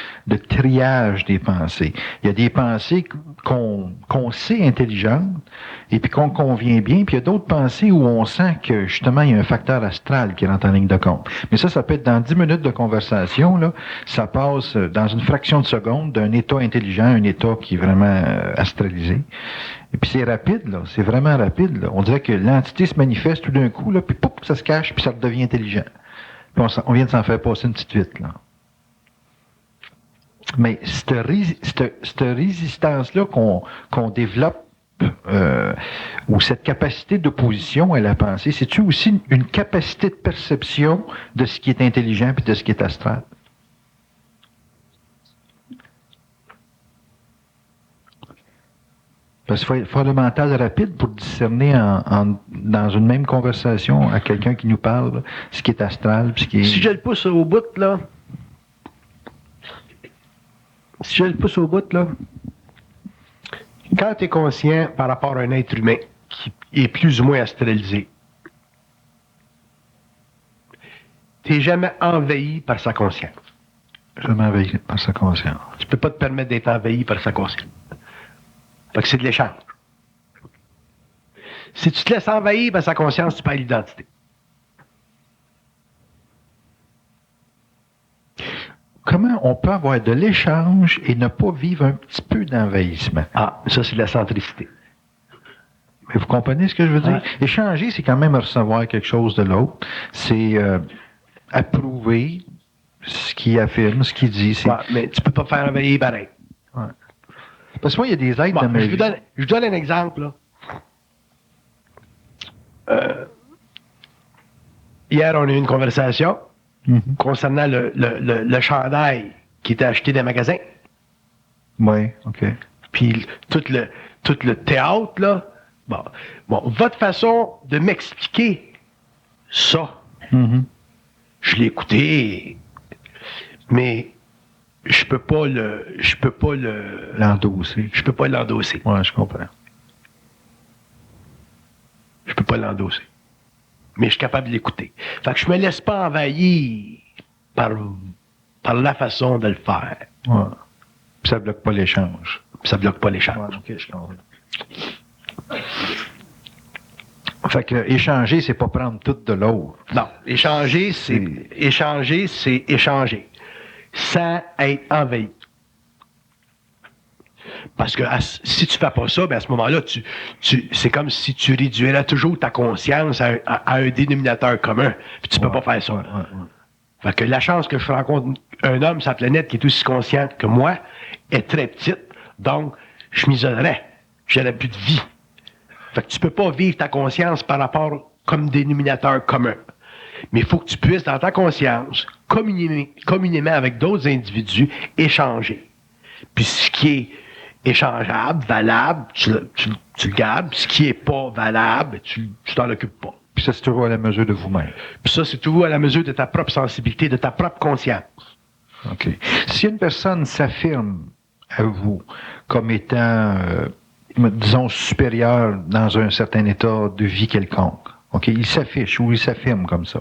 triage des pensées. Il y a des pensées qu'on sait intelligentes et puis qu'on convient bien, puis il y a d'autres pensées où on sent que justement il y a un facteur astral qui rentre en ligne de compte. Mais ça peut être dans 10 minutes de conversation, là, ça passe dans une fraction de seconde d'un état intelligent à un état qui est vraiment astralisé. Et puis c'est rapide, là, c'est vraiment rapide. Là. On dirait que l'entité se manifeste tout d'un coup, là, puis pouf, ça se cache, puis ça redevient intelligent. Puis on vient de s'en faire passer une petite vite, là. Mais cette résistance-là qu'on développe, ou cette capacité d'opposition à la pensée, c'est-tu aussi une capacité de perception de ce qui est intelligent puis de ce qui est astral? Parce qu'il faut le mental rapide pour discerner dans une même conversation à quelqu'un qui nous parle ce qui est astral. Ce qui est...
Si je le pousse au bout, là, quand tu es conscient par rapport à un être humain qui est plus ou moins astralisé, tu n'es jamais envahi par sa conscience.
Jamais envahi par sa conscience.
Tu ne peux pas te permettre d'être envahi par sa conscience. Fait que c'est de l'échange. Si tu te laisses envahir par sa conscience, tu perds l'identité.
Comment on peut avoir de l'échange et ne pas vivre un petit peu d'envahissement?
Ah, ça, c'est de la centricité.
Mais vous comprenez ce que je veux dire? Ouais. Échanger, c'est quand même recevoir quelque chose de l'autre. C'est approuver ce qu'il affirme, ce qu'il dit.
Ouais, mais tu peux pas faire envahir pareil.
Ouais. Parce que moi, il y a des êtres dans ma vie.
Je vous donne un exemple. Là. Hier, on a eu une conversation concernant le chandail qui était acheté dans le magasin.
Oui, OK.
Puis tout le théâtre, là. Bon, votre façon de m'expliquer Ça,
Mhm.
je l'ai écouté, mais je peux pas
L'endosser.
je peux pas l'endosser.
Ouais, je comprends.
Je peux pas l'endosser. Mais je suis capable de l'écouter. Fait que je me laisse pas envahir par la façon de le faire.
Ouais. Puis ça bloque pas l'échange.
Ça bloque pas l'échange.
Ouais, ok, je comprends. Fait que échanger, c'est pas prendre tout de l'autre.
Non, échanger, c'est échanger. Sans être envahi. Parce que si tu fais pas ça, ben à ce moment-là, c'est comme si tu réduirais toujours ta conscience à un dénominateur commun. Puis tu peux pas faire ça.
Ouais.
Fait que la chance que je rencontre un homme sur la planète qui est aussi conscient que moi est très petite. Donc, je m'isolerais. J'aurais plus de vie. Fait que tu peux pas vivre ta conscience par rapport comme dénominateur commun. Mais il faut que tu puisses, dans ta conscience, communément avec d'autres individus, échanger. Puis ce qui est échangeable, valable, tu le gardes. Puis ce qui est pas valable, tu t'en occupes pas.
Puis ça, c'est toujours à la mesure de vous-même.
Puis ça, c'est toujours à la mesure de ta propre sensibilité, de ta propre conscience.
OK. Si une personne s'affirme à vous comme étant, disons, supérieur dans un certain état de vie quelconque, OK, il s'affiche ou il s'affirme comme ça,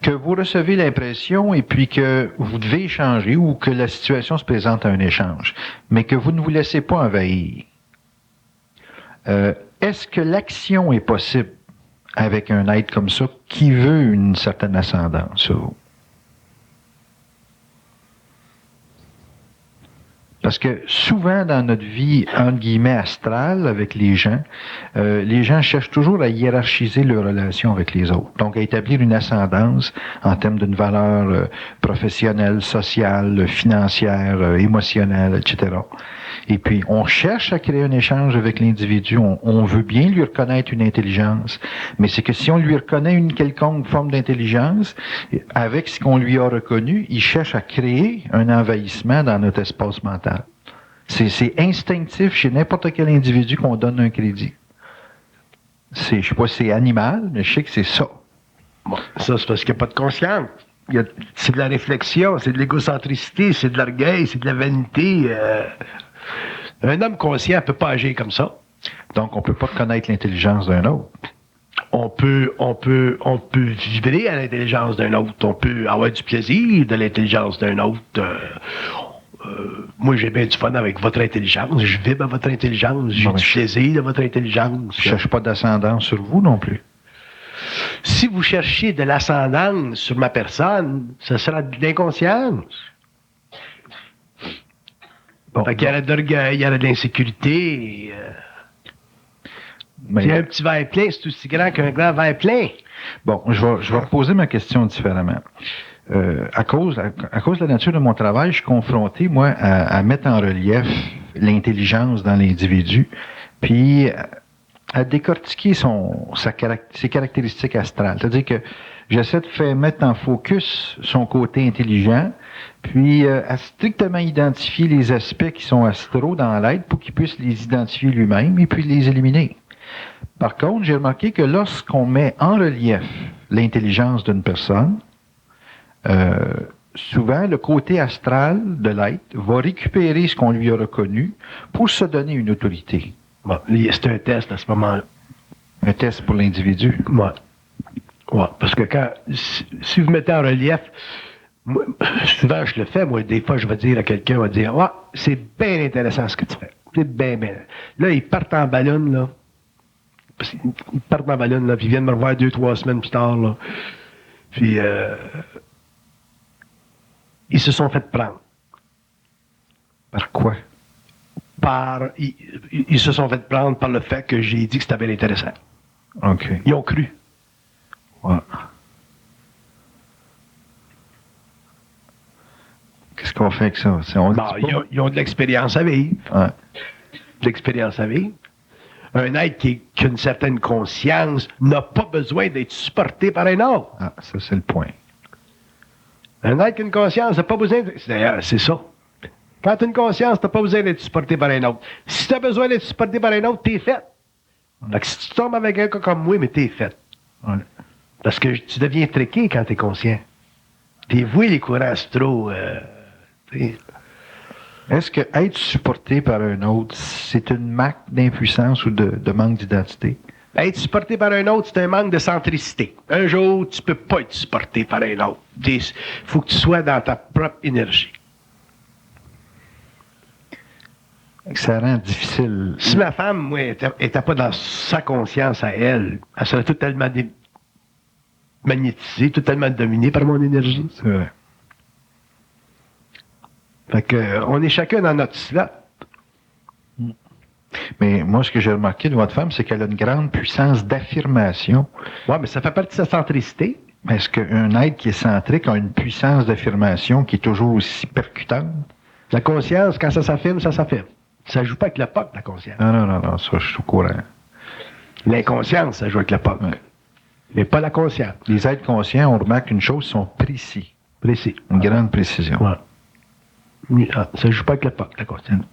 que vous recevez l'impression et puis que vous devez échanger ou que la situation se présente à un échange, mais que vous ne vous laissez pas envahir, est-ce que l'action est possible avec un être comme ça qui veut une certaine ascendance sur vous? Parce que souvent dans notre vie, entre guillemets, astrale avec les gens cherchent toujours à hiérarchiser leurs relations avec les autres. Donc, à établir une ascendance en termes d'une valeur professionnelle, sociale, financière, émotionnelle, etc. Et puis, on cherche à créer un échange avec l'individu. On veut bien lui reconnaître une intelligence. Mais c'est que si on lui reconnaît une quelconque forme d'intelligence, avec ce qu'on lui a reconnu, il cherche à créer un envahissement dans notre espace mental. C'est instinctif chez n'importe quel individu qu'on donne un crédit. Je ne sais pas si c'est animal, mais je sais que c'est ça.
Bon, ça, c'est parce qu'il n'y a pas de conscience. C'est de la réflexion, c'est de l'égocentricité, c'est de l'orgueil, c'est de la vanité. Un homme conscient ne peut pas agir comme ça.
Donc, on ne peut pas connaître l'intelligence d'un autre.
On peut vibrer à l'intelligence d'un autre. On peut avoir du plaisir de l'intelligence d'un autre. Moi, j'ai bien du fun avec votre intelligence. Je vibre à votre intelligence. J'ai du plaisir de votre intelligence.
Je ne cherche pas d'ascendance sur vous non plus.
Si vous cherchez de l'ascendance sur ma personne, ce sera de l'inconscience.
Bon,
fait qu'il y aurait de l'orgueil, il y aurait de l'insécurité.
Mais...
Si un petit verre plein, c'est aussi grand qu'un grand verre plein.
Bon, je vais poser ma question différemment. À cause de la nature de mon travail, je suis confronté, moi, à mettre en relief l'intelligence dans l'individu, puis à décortiquer ses caractéristiques astrales. C'est-à-dire que j'essaie de faire mettre en focus son côté intelligent, puis à strictement identifier les aspects qui sont astraux dans l'être pour qu'il puisse les identifier lui-même et puis les éliminer. Par contre, j'ai remarqué que lorsqu'on met en relief l'intelligence d'une personne, souvent le côté astral de l'être va récupérer ce qu'on lui a reconnu pour se donner une autorité.
Bon, c'est un test à ce moment-là.
Un test pour l'individu.
Ouais, parce que si vous mettez en relief, moi, souvent je le fais, moi, des fois je vais dire à quelqu'un, c'est bien intéressant ce que tu fais. C'est bien. Là, ils partent en ballon, là. Ils partent en ballon, là, puis ils viennent me revoir 2-3 semaines plus tard, là. Puis, ils se sont fait prendre.
Par quoi?
Ils se sont fait prendre par le fait que j'ai dit que c'était bien intéressant.
OK.
Ils ont cru.
Ouais. Qu'est-ce qu'on fait avec ça?
Ils ont de l'expérience à vivre.
Ouais.
De l'expérience à vivre. Un être qui a une certaine conscience n'a pas besoin d'être supporté par un autre.
Ah, ça, c'est le point.
Un être qui a une conscience n'a pas besoin D'ailleurs, c'est ça. Quand tu as une conscience, tu n'as pas besoin d'être supporté par un autre. Si tu as besoin d'être supporté par un autre, t'es fait. Donc, si tu tombes avec un cas comme moi, mais t'es fait.
Ouais.
Parce que tu deviens triqué quand tu es conscient. Tu vois les courants astraux.
Est-ce que être supporté par un autre, c'est une marque d'impuissance ou de manque d'identité?
Être supporté par un autre, c'est un manque de centricité. Un jour, tu peux pas être supporté par un autre. Il faut que tu sois dans ta propre énergie.
Ça rend difficile.
Si ma femme, moi, était pas dans sa conscience à elle, elle serait totalement magnétisée, totalement dominée par mon énergie.
C'est vrai.
Fait que, on est chacun dans notre slot.
Mais moi, ce que j'ai remarqué de votre femme, c'est qu'elle a une grande puissance d'affirmation.
Oui, mais ça fait partie de sa centricité.
Est-ce qu'un être qui est centrique a une puissance d'affirmation qui est toujours aussi percutante?
La conscience, quand ça s'affirme, ça s'affirme. Ça joue pas avec le POC, la conscience.
Non, ça, je suis au courant.
L'inconscience, ça joue avec le POC.
Ouais.
Mais pas la conscience.
Les êtres conscients, on remarque une chose, sont précis.
Précis.
Une grande précision.
Ouais. Ça joue pas avec le POC, la conscience.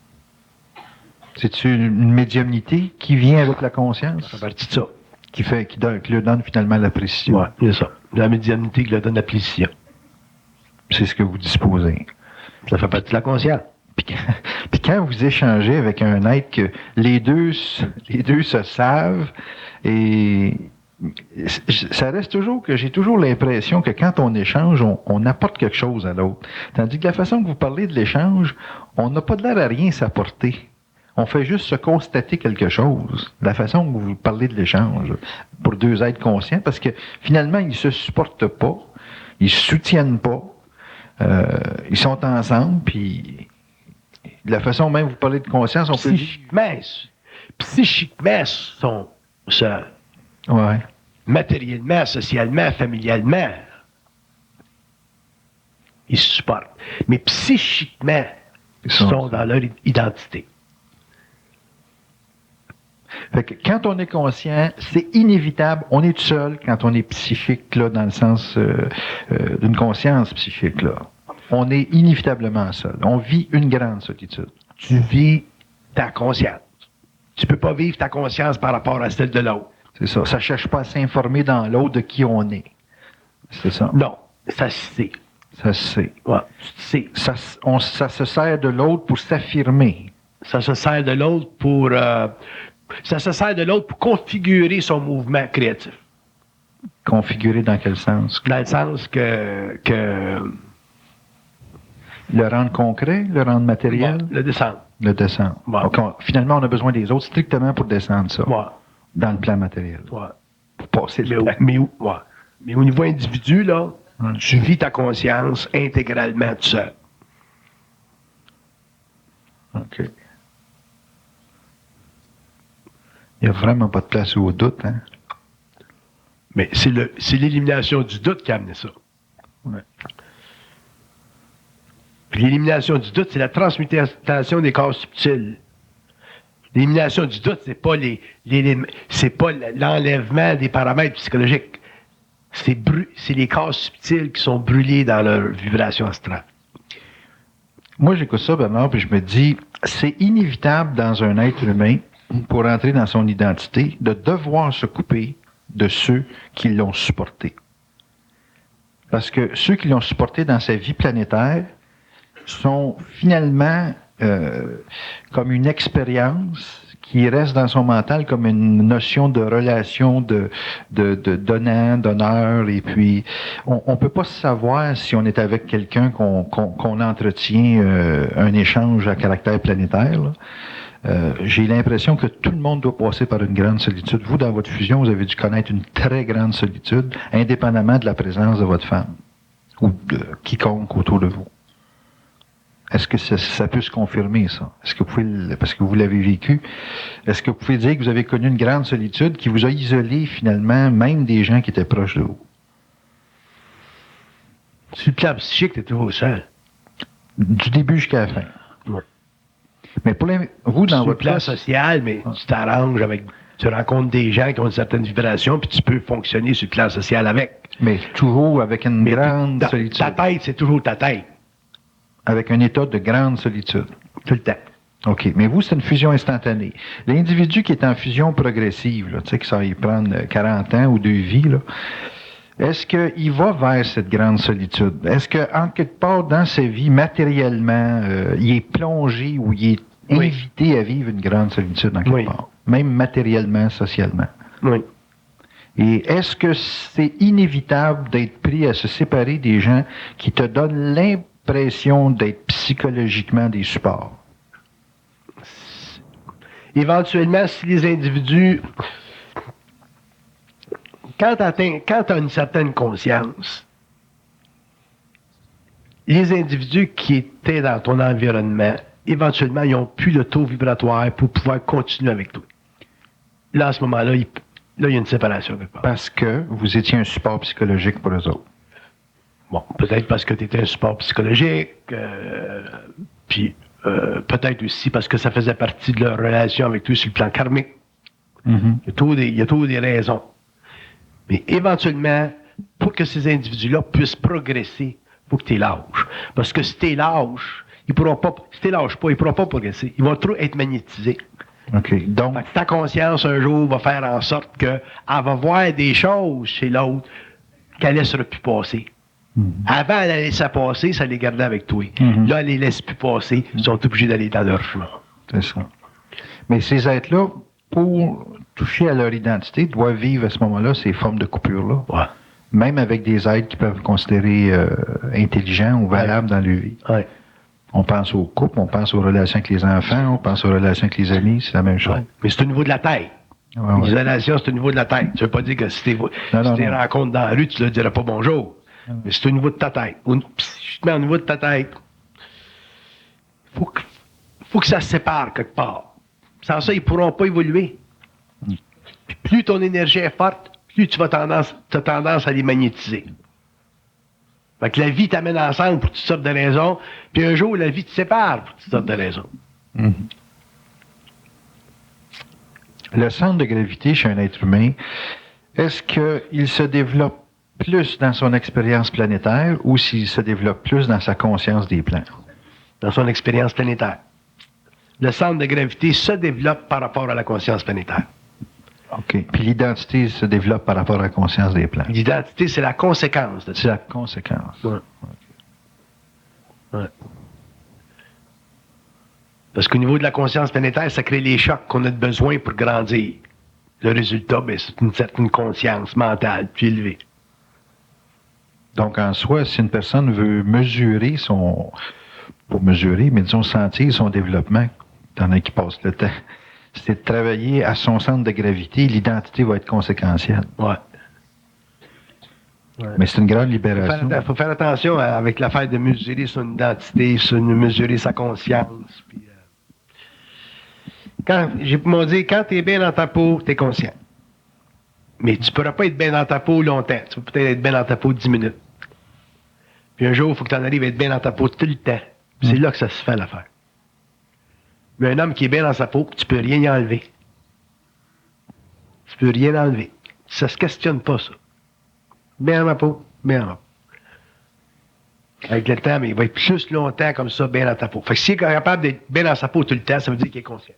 C'est-tu une médiumnité qui vient avec la conscience?
Ça fait partie de ça.
Qui lui donne finalement la précision.
Oui, c'est ça. La médiumnité qui lui donne la précision.
C'est ce que vous disposez.
Ça fait partie de la conscience.
Puis quand vous échangez avec un être que les deux se savent, et ça reste toujours que j'ai toujours l'impression que quand on échange, on apporte quelque chose à l'autre. Tandis que la façon que vous parlez de l'échange, on n'a pas de l'air à rien s'apporter. On fait juste se constater quelque chose. La façon que vous parlez de l'échange pour deux êtres conscients, parce que finalement, ils se supportent pas, ils se soutiennent pas, ils sont ensemble, puis de la façon même vous parlez de conscience, on peut dire...
Psychiquement,
Ouais.
matériellement, socialement, familialement, ils se supportent. Mais psychiquement, ils sont dans leur identité.
Fait que quand on est conscient, c'est inévitable. On est tout seul quand on est psychique, là, dans le sens d'une conscience psychique, là. On est inévitablement seul. On vit une grande solitude.
Tu vis ta conscience. Tu peux pas vivre ta conscience par rapport à celle de l'autre.
C'est ça. Ça cherche pas à s'informer dans l'autre de qui on est. C'est ça.
Non, ça se sait.
Ça se sait.
Ouais, tu sais.
Ça se sert de l'autre pour s'affirmer.
Ça se sert de l'autre pour... ça se sert de l'autre pour configurer son mouvement créatif.
Configurer dans quel sens?
Dans le sens que
le rendre concret, le rendre matériel?
Ouais, le descendre.
Le descendre.
Ouais.
Donc, finalement, on a besoin des autres strictement pour descendre ça.
Ouais.
Dans le plan matériel.
Ouais.
Pour passer le plan.
Mais au niveau individu, là, tu vis ta conscience intégralement tout seul.
OK. Il n'y a vraiment pas de place au doute, hein?
Mais c'est l'élimination du doute qui a amené ça.
Ouais.
Puis l'élimination du doute, c'est la transmutation des corps subtils. L'élimination du doute, c'est pas c'est pas l'enlèvement des paramètres psychologiques. C'est les corps subtils qui sont brûlés dans leur vibration astrale.
Moi, j'écoute ça, Bernard, puis je me dis, c'est inévitable dans un être humain, pour entrer dans son identité, de devoir se couper de ceux qui l'ont supporté. Parce que ceux qui l'ont supporté dans sa vie planétaire sont finalement comme une expérience qui reste dans son mental comme une notion de relation de donnant, donneur, et puis on peut pas savoir si on est avec quelqu'un qu'on entretient un échange à caractère planétaire, là. J'ai l'impression que tout le monde doit passer par une grande solitude. Vous, dans votre fusion, vous avez dû connaître une très grande solitude, indépendamment de la présence de votre femme ou de quiconque autour de vous. Est-ce que ça peut se confirmer, ça? Est-ce que vous pouvez, parce que vous l'avez vécu, est-ce que vous pouvez dire que vous avez connu une grande solitude qui vous a isolé, finalement, même des gens qui étaient proches de vous?
Sur le plan psychique, t'es toujours seul.
Du début jusqu'à la fin.
Ouais.
Mais pour vous, dans
sur
votre
le plan
cas,
social, mais tu t'arranges avec... Tu rencontres des gens qui ont une certaine vibration, puis tu peux fonctionner sur le plan social avec.
mais toujours avec une grande solitude.
Ta tête, c'est toujours ta tête.
Avec un état de grande solitude.
Tout le temps.
OK. Mais vous, c'est une fusion instantanée. L'individu qui est en fusion progressive, là, tu sais, que ça va y prendre 40 ans ou 2 vies, là, Est-ce qu'il va vers cette grande solitude? Est-ce qu'en quelque part dans sa vie, matériellement, il est plongé ou il est invité à vivre une grande solitude en quelque part? Même matériellement, socialement.
Oui.
Et est-ce que c'est inévitable d'être pris à se séparer des gens qui te donnent l'impression d'être psychologiquement des supports?
Éventuellement, si les individus... Quand tu as une certaine conscience, les individus qui étaient dans ton environnement, éventuellement, ils n'ont plus le taux vibratoire pour pouvoir continuer avec toi. Là, à ce moment-là, il y a une séparation quelque part.
Parce que vous étiez un support psychologique pour eux autres.
Bon, peut-être parce que tu étais un support psychologique, puis peut-être aussi parce que ça faisait partie de leur relation avec toi sur le plan karmique.
Mm-hmm.
Il y a toujours des raisons. Mais éventuellement, pour que ces individus-là puissent progresser, il faut que tu les lâches. Parce que si tu les lâches, ils pourront pas progresser. Ils vont trop être magnétisés.
OK. Donc,
ta conscience, un jour, va faire en sorte qu'elle va voir des choses chez l'autre qu'elle ne laissera plus passer.
Mm-hmm.
Avant, elle la laissait passer, ça les gardait avec toi.
Mm-hmm.
Là, elle les laisse plus passer. Ils sont obligés d'aller dans leur chemin.
C'est ça. Mais ces êtres-là, pour toucher à leur identité, doivent vivre à ce moment-là ces formes de coupures-là.
Ouais.
Même avec des êtres qui peuvent considérer intelligents ou valables dans leur vie.
Ouais.
On pense aux couples, on pense aux relations avec les enfants, on pense aux relations avec les amis, c'est la même chose.
Ouais. Mais c'est au niveau de la tête.
Ouais.
L'isolation, c'est au niveau de la tête. Ça ne veut pas dire que si tu rencontres dans la rue, tu ne leur diras pas bonjour. Mais c'est au niveau de ta tête. Si je te mets au niveau de ta tête, il faut que ça se sépare quelque part. Sans ça, ils ne pourront pas évoluer. Puis plus ton énergie est forte, plus tu as tendance à les magnétiser. Fait que la vie t'amène ensemble pour toutes sortes de raisons, puis un jour, la vie te sépare pour toutes sortes de raisons.
Mm-hmm. Le centre de gravité chez un être humain, est-ce qu'il se développe plus dans son expérience planétaire ou s'il se développe plus dans sa conscience des plans?
Dans son expérience planétaire. Le centre de gravité se développe par rapport à la conscience planétaire.
OK. Puis l'identité se développe par rapport à la conscience des plans.
L'identité, c'est la conséquence de ça.
C'est la conséquence.
Ouais. Ouais. Parce qu'au niveau de la conscience planétaire, ça crée les chocs qu'on a besoin pour grandir. Le résultat, c'est une certaine conscience mentale plus élevée.
Donc, en soi, si une personne veut mesurer sentir son développement, pendant qu'il passe le temps, c'est de travailler à son centre de gravité, l'identité va être conséquentielle.
Ouais.
Mais c'est une grande libération.
Il faut faire attention avec l'affaire de mesurer son identité, mesurer sa conscience. Puis, quand tu es bien dans ta peau, tu es conscient. Mais tu ne pourras pas être bien dans ta peau longtemps. Tu peux peut-être être bien dans ta peau 10 minutes. Puis un jour, il faut que tu en arrives à être bien dans ta peau tout le temps. Puis c'est là que ça se fait l'affaire. Mais un homme qui est bien dans sa peau, tu peux rien y enlever. Tu peux rien enlever. Ça se questionne pas, ça. Bien dans ma peau, bien dans ma peau. Avec le temps, mais il va être plus longtemps comme ça, bien dans ta peau. Fait que s'il est capable d'être bien dans sa peau tout le temps, ça veut dire qu'il est conscient.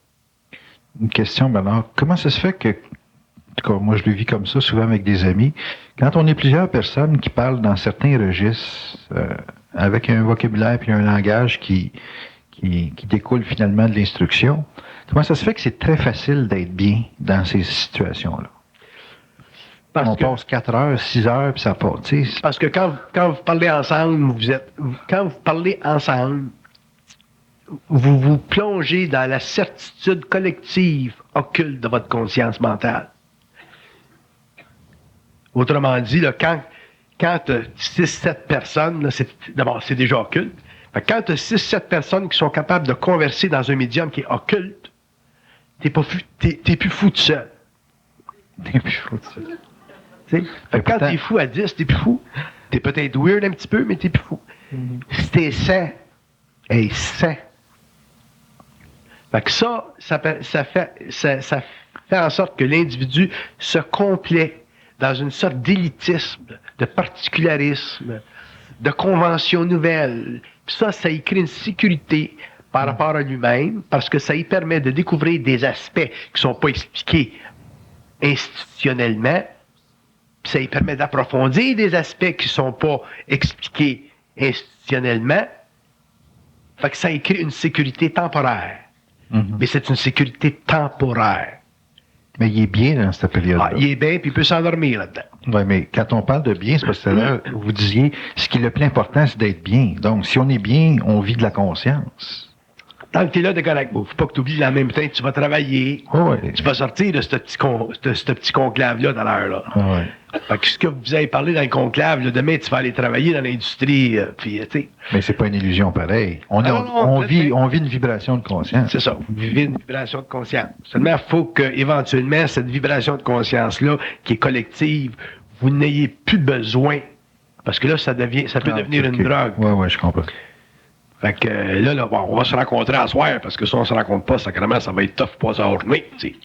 Une question, Bernard. Comment ça se fait que, en tout cas, moi je le vis comme ça souvent avec des amis, quand on est plusieurs personnes qui parlent dans certains registres, avec un vocabulaire et un langage qui découle finalement de l'instruction, comment ça se fait que c'est très facile d'être bien dans ces situations-là? On passe 4 heures, 6 heures, puis ça part.
Parce que quand vous parlez ensemble, vous vous plongez dans la certitude collective occulte de votre conscience mentale. Autrement dit, là, quand tu as 6-7 personnes, là, d'abord, c'est déjà occulte. Quand tu as 6-7 personnes qui sont capables de converser dans un médium qui est occulte, t'es plus fou tout seul.
T'es plus fou tout seul.
Quand t'es fou à 10, t'es plus fou. T'es peut-être weird un petit peu, mais t'es plus fou. Si t'es 100, hey, 100. Fait que ça fait en sorte que l'individu se complaît dans une sorte d'élitisme, de particularisme, de convention nouvelle. Puis ça y crée une sécurité par rapport à lui-même, parce que ça lui permet de découvrir des aspects qui ne sont pas expliqués institutionnellement, Puis ça lui permet d'approfondir des aspects qui ne sont pas expliqués institutionnellement. Fait que ça crée une sécurité temporaire. Mais c'est une sécurité temporaire.
Mais il est bien dans cette période-là.
Il est bien, puis il peut s'endormir là-dedans.
Oui, mais quand on parle de bien, c'est parce que là, vous disiez, ce qui est le plus important, c'est d'être bien. Donc, si on est bien, on vit de la conscience.
Tant que tu es là, t'es correct. Il ne faut pas que tu oublies en même temps que tu vas travailler. Tu vas sortir de ce petit conclave-là dans l'heure. Là. Fait que ce que vous avez parlé dans le conclave, là, demain, tu vas aller travailler dans l'industrie.
Mais c'est pas une illusion pareille. On vit une vibration de conscience.
C'est ça. Vous vivez une vibration de conscience. Seulement, il faut qu'éventuellement, cette vibration de conscience-là, qui est collective, vous n'ayez plus besoin. Parce que là, ça peut devenir une drogue.
Oui, je comprends.
Fait que là, on va se rencontrer à soir, parce que si on ne se rencontre pas, sacrément, ça va être tough pour passer la journée, tu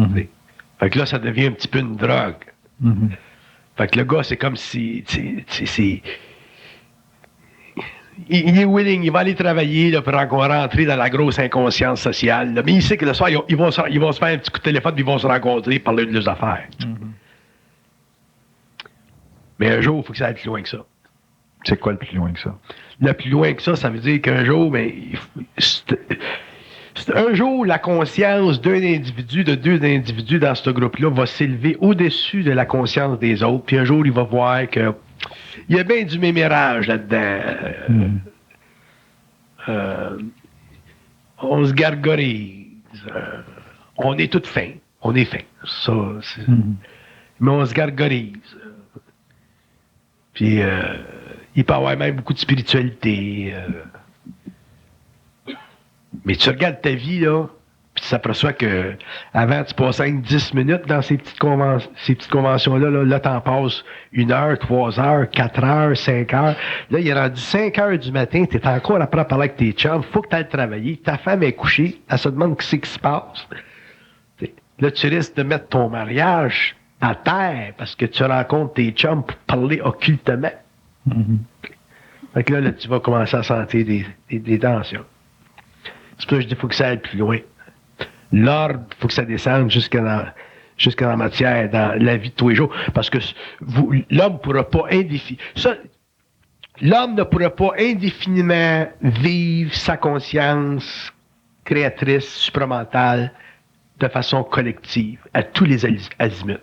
sais. Fait que là, ça devient un petit peu une drogue. Fait que le gars, c'est comme si... Il est willing, il va aller travailler là, pour rentrer dans la grosse inconscience sociale. Là. Mais il sait que le soir, ils vont se faire un petit coup de téléphone, puis ils vont se rencontrer, parler de leurs affaires. Mais un jour, il faut que ça aille plus loin que ça.
C'est quoi le plus loin que ça?
Le plus loin que ça veut dire qu'un jour, un jour, la conscience d'un individu, de deux individus dans ce groupe-là, va s'élever au-dessus de la conscience des autres. Puis un jour, il va voir que il y a bien du mémérage là-dedans. On se gargarise. On est tout fin. On est fin. Ça, mais on se gargarise. Puis, il peut y avoir même beaucoup de spiritualité. Mais tu regardes ta vie, là, puis tu t'aperçois que avant, tu passes 5-10 minutes dans ces petites conventions-là. Là, t'en passes 1 heure, 3 heures, 4 heures, 5 heures. Là, il est rendu 5 heures du matin, t'es encore après à parler avec tes chums, faut que tu ailles travailler. Ta femme est couchée, elle se demande ce qui se passe. Là, tu risques de mettre ton mariage à terre parce que tu rencontres tes chums pour parler occultement. Fait que là, tu vas commencer à sentir des tensions. C'est pour ça que je dis qu'il faut que ça aille plus loin. L'ordre, il faut que ça descende jusqu'à la matière, dans la vie de tous les jours. Parce que l'homme ne pourra pas indéfiniment vivre sa conscience créatrice, supramentale, de façon collective, à tous les azimuts.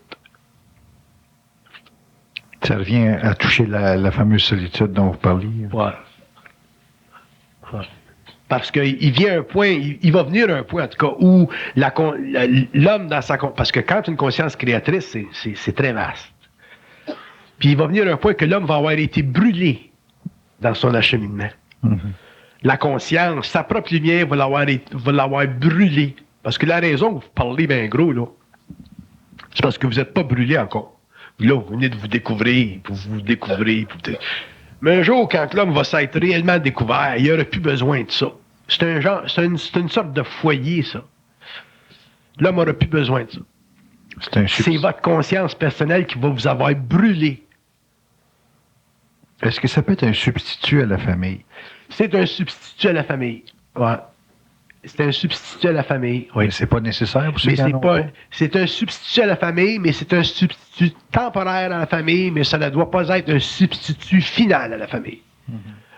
Ça revient à toucher la fameuse solitude dont vous parliez.
Ouais. Parce qu'il vient un point, il va venir un point, en tout cas, où l'homme dans sa... Parce que quand une conscience créatrice, c'est très vaste. Puis il va venir un point que l'homme va avoir été brûlé dans son acheminement. La conscience, sa propre lumière va l'avoir brûlé. Parce que la raison que vous parlez bien gros, là, c'est parce que vous n'êtes pas brûlé encore. Là, vous venez de vous découvrir, vous découvrez. Mais un jour, quand l'homme va s'être réellement découvert, il n'aura plus besoin de ça. C'est une sorte de foyer, ça. L'homme n'aura plus besoin de ça. C'est votre conscience personnelle qui va vous avoir brûlé.
Est-ce que ça peut être un substitut à la famille?
C'est un substitut à la famille. Ouais. C'est un substitut à la famille. Oui.
Mais c'est pas nécessaire pour ceux qui en ont pas.
C'est un substitut à la famille, mais c'est un substitut temporaire à la famille, mais ça ne doit pas être un substitut final à la famille.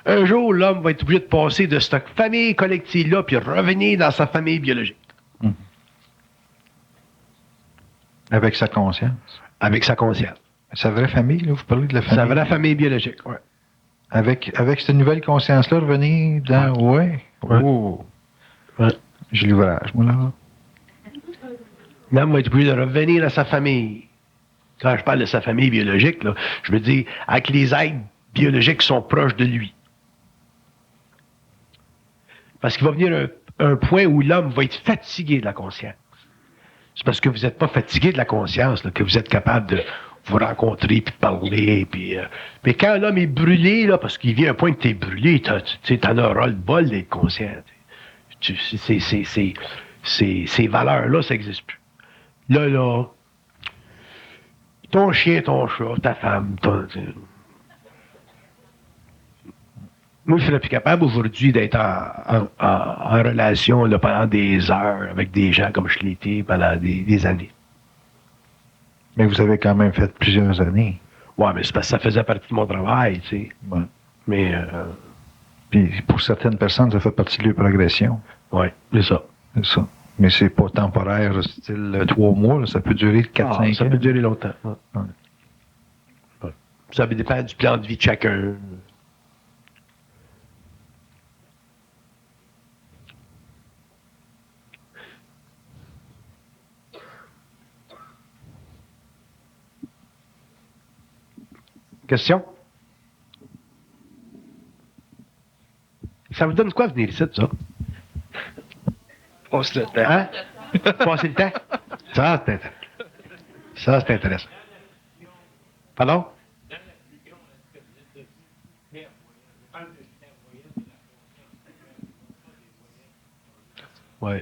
Un jour, l'homme va être obligé de passer de cette famille collective-là puis revenir dans sa famille biologique.
Avec sa conscience.
Avec sa conscience.
Sa vraie famille, là, vous parlez de la famille.
Sa vraie famille biologique, oui.
Avec cette nouvelle conscience-là, revenir dans... Ouais. Oh.
Ouais.
J'ai l'ouvrage, moi, là.
L'homme va être obligé de revenir à sa famille. Quand je parle de sa famille biologique, là, je veux dire avec les êtres biologiques qui sont proches de lui. Parce qu'il va venir un point où l'homme va être fatigué de la conscience. C'est parce que vous n'êtes pas fatigué de la conscience là, que vous êtes capable de vous rencontrer puis parler. Puis, mais quand l'homme est brûlé, là, parce qu'il vient un point que tu es brûlé, t'en as ras-le-bol d'être conscient. Ces valeurs-là, ça n'existe plus. Là, ton chien, ton chat, ta femme, moi, je serais plus capable aujourd'hui d'être en relation là, pendant des heures avec des gens comme je l'ai été pendant des années.
Mais vous avez quand même fait plusieurs années.
Ouais, mais c'est parce que ça faisait partie de mon travail, tu sais.
Ouais.
Mais,
Puis pour certaines personnes, ça fait partie de leur progression.
oui, c'est ça.
C'est ça. Mais c'est pas temporaire, style 3 mois, là, ça peut durer 4-5 ans.
Ça peut durer longtemps. Ouais.
Ouais.
Ouais. Ça dépend du plan de vie de chacun. Question? Ça vous donne quoi venir ici, ça?
Passe le temps.
Hein? Passer le temps? Ça, c'est intéressant. Ça, c'est intéressant. Pardon? Oui.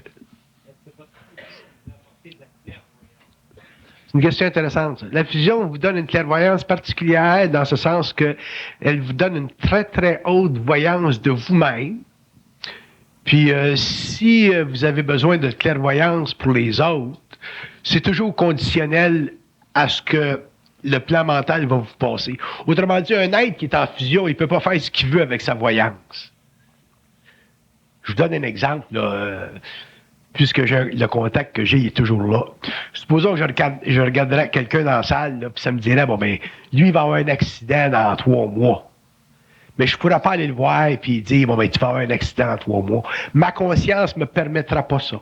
C'est une question intéressante. Ça. La fusion vous donne une clairvoyance particulière dans ce sens qu'elle vous donne une très, très haute voyance de vous-même. Puis, si vous avez besoin de clairvoyance pour les autres, c'est toujours conditionnel à ce que le plan mental va vous passer. Autrement dit, un être qui est en fusion, il ne peut pas faire ce qu'il veut avec sa voyance. Je vous donne un exemple, là, puisque le contact que j'ai, il est toujours là. Supposons que je regarderais quelqu'un dans la salle, là, puis ça me dirait, bon, ben, lui, il va avoir un accident dans 3 mois. Mais je ne pourrais pas aller le voir et puis dire, bon, ben, tu vas avoir un accident dans 3 mois. Ma conscience ne me permettra pas ça.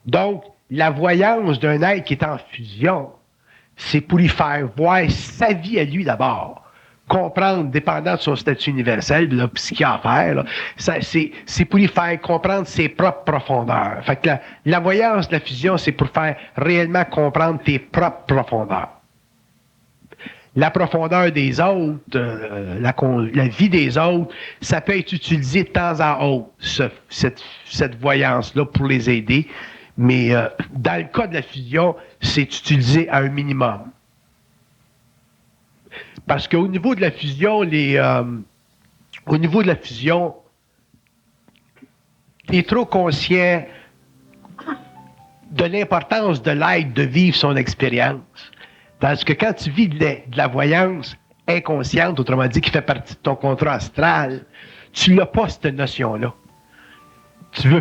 Donc, la voyance d'un être qui est en fusion, c'est pour lui faire voir sa vie à lui d'abord. Comprendre, dépendant de son statut universel, là, puis ce qu'il a à faire, là, c'est pour lui faire comprendre ses propres profondeurs. Fait que la voyance de la fusion, c'est pour faire réellement comprendre tes propres profondeurs. La profondeur des autres, la vie des autres, ça peut être utilisé de temps en autre, cette voyance-là, pour les aider. Mais dans le cas de la fusion, c'est utilisé à un minimum. Parce qu'au niveau de la fusion, t'es trop conscient de l'importance de l'être de vivre son expérience. Parce que quand tu vis de la voyance inconsciente, autrement dit, qui fait partie de ton contrat astral, tu n'as pas cette notion-là. Tu veux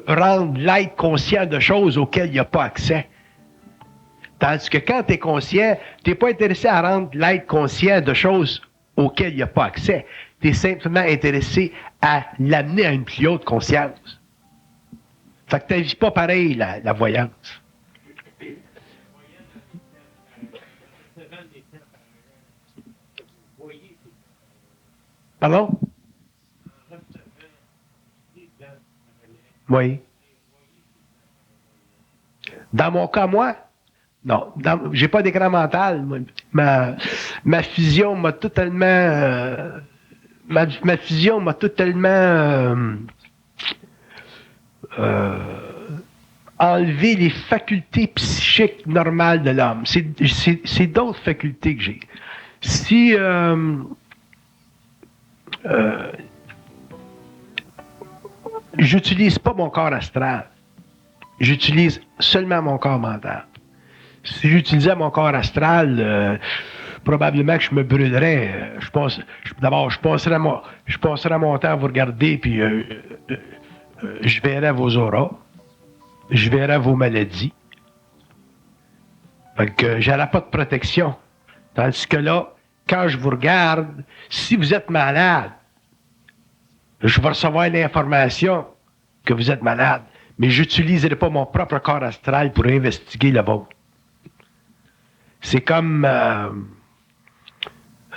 rendre l'être conscient de choses auxquelles il n'y a pas accès. Tandis que quand tu es conscient, tu n'es pas intéressé à rendre l'être conscient de choses auxquelles il n'y a pas accès. Tu es simplement intéressé à l'amener à une plus haute conscience. Fait que tu vis pas pareil, la voyance. Pardon? Oui. Dans mon cas, moi, non. J'ai pas d'écran mental. Ma fusion m'a totalement... ma fusion m'a totalement... enlever les facultés psychiques normales de l'homme. C'est d'autres facultés que j'ai. Si j'utilise pas mon corps astral, j'utilise seulement mon corps mental. Si j'utilisais mon corps astral, probablement que je me brûlerais. D'abord, je passerais mon temps à vous regarder, puis je verrais vos auras. Je verrais vos maladies. Fait que j'aurais pas de protection. Tandis que là, quand je vous regarde, si vous êtes malade, je vais recevoir l'information que vous êtes malade, mais je n'utiliserai pas mon propre corps astral pour investiguer le vôtre. C'est comme...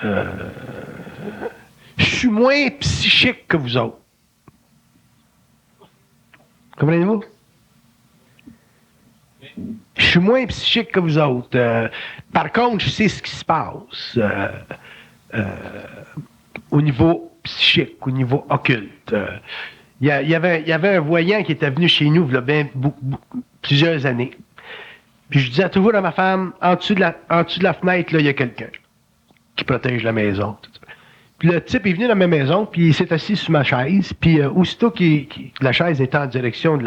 je suis moins psychique que vous autres. Comprenez-vous? Je suis moins psychique que vous autres. Par contre, je sais ce qui se passe au niveau psychique, au niveau occulte. Il y avait un voyant qui était venu chez nous il y a plusieurs années. Puis je disais toujours à ma femme, en dessous de la fenêtre, là, il y a quelqu'un qui protège la maison. Puis le type est venu dans ma maison, puis il s'est assis sur ma chaise, puis aussitôt que la chaise était en direction de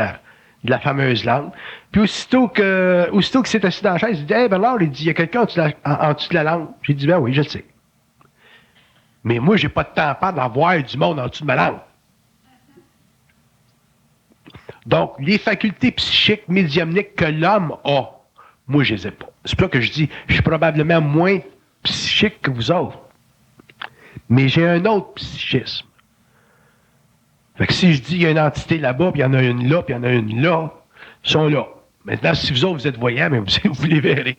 de la fameuse lampe. Puis aussitôt que c'est assis dans la chaise, il dit « Hey Bernard, il dit, il y a quelqu'un en dessous de la lampe. » J'ai dit « Ben oui, je le sais. » Mais moi, j'ai pas de temps à perdre à voir du monde en dessous de ma lampe. Donc, les facultés psychiques médiumniques que l'homme a, moi, je les ai pas. C'est pour ça que je dis, je suis probablement moins psychique que vous autres. Mais j'ai un autre psychisme. Fait que si je dis, il y a une entité là-bas, puis il y en a une là, puis il y en a une là, ils sont là. Maintenant, si vous autres, vous êtes voyants, mais vous les verrez.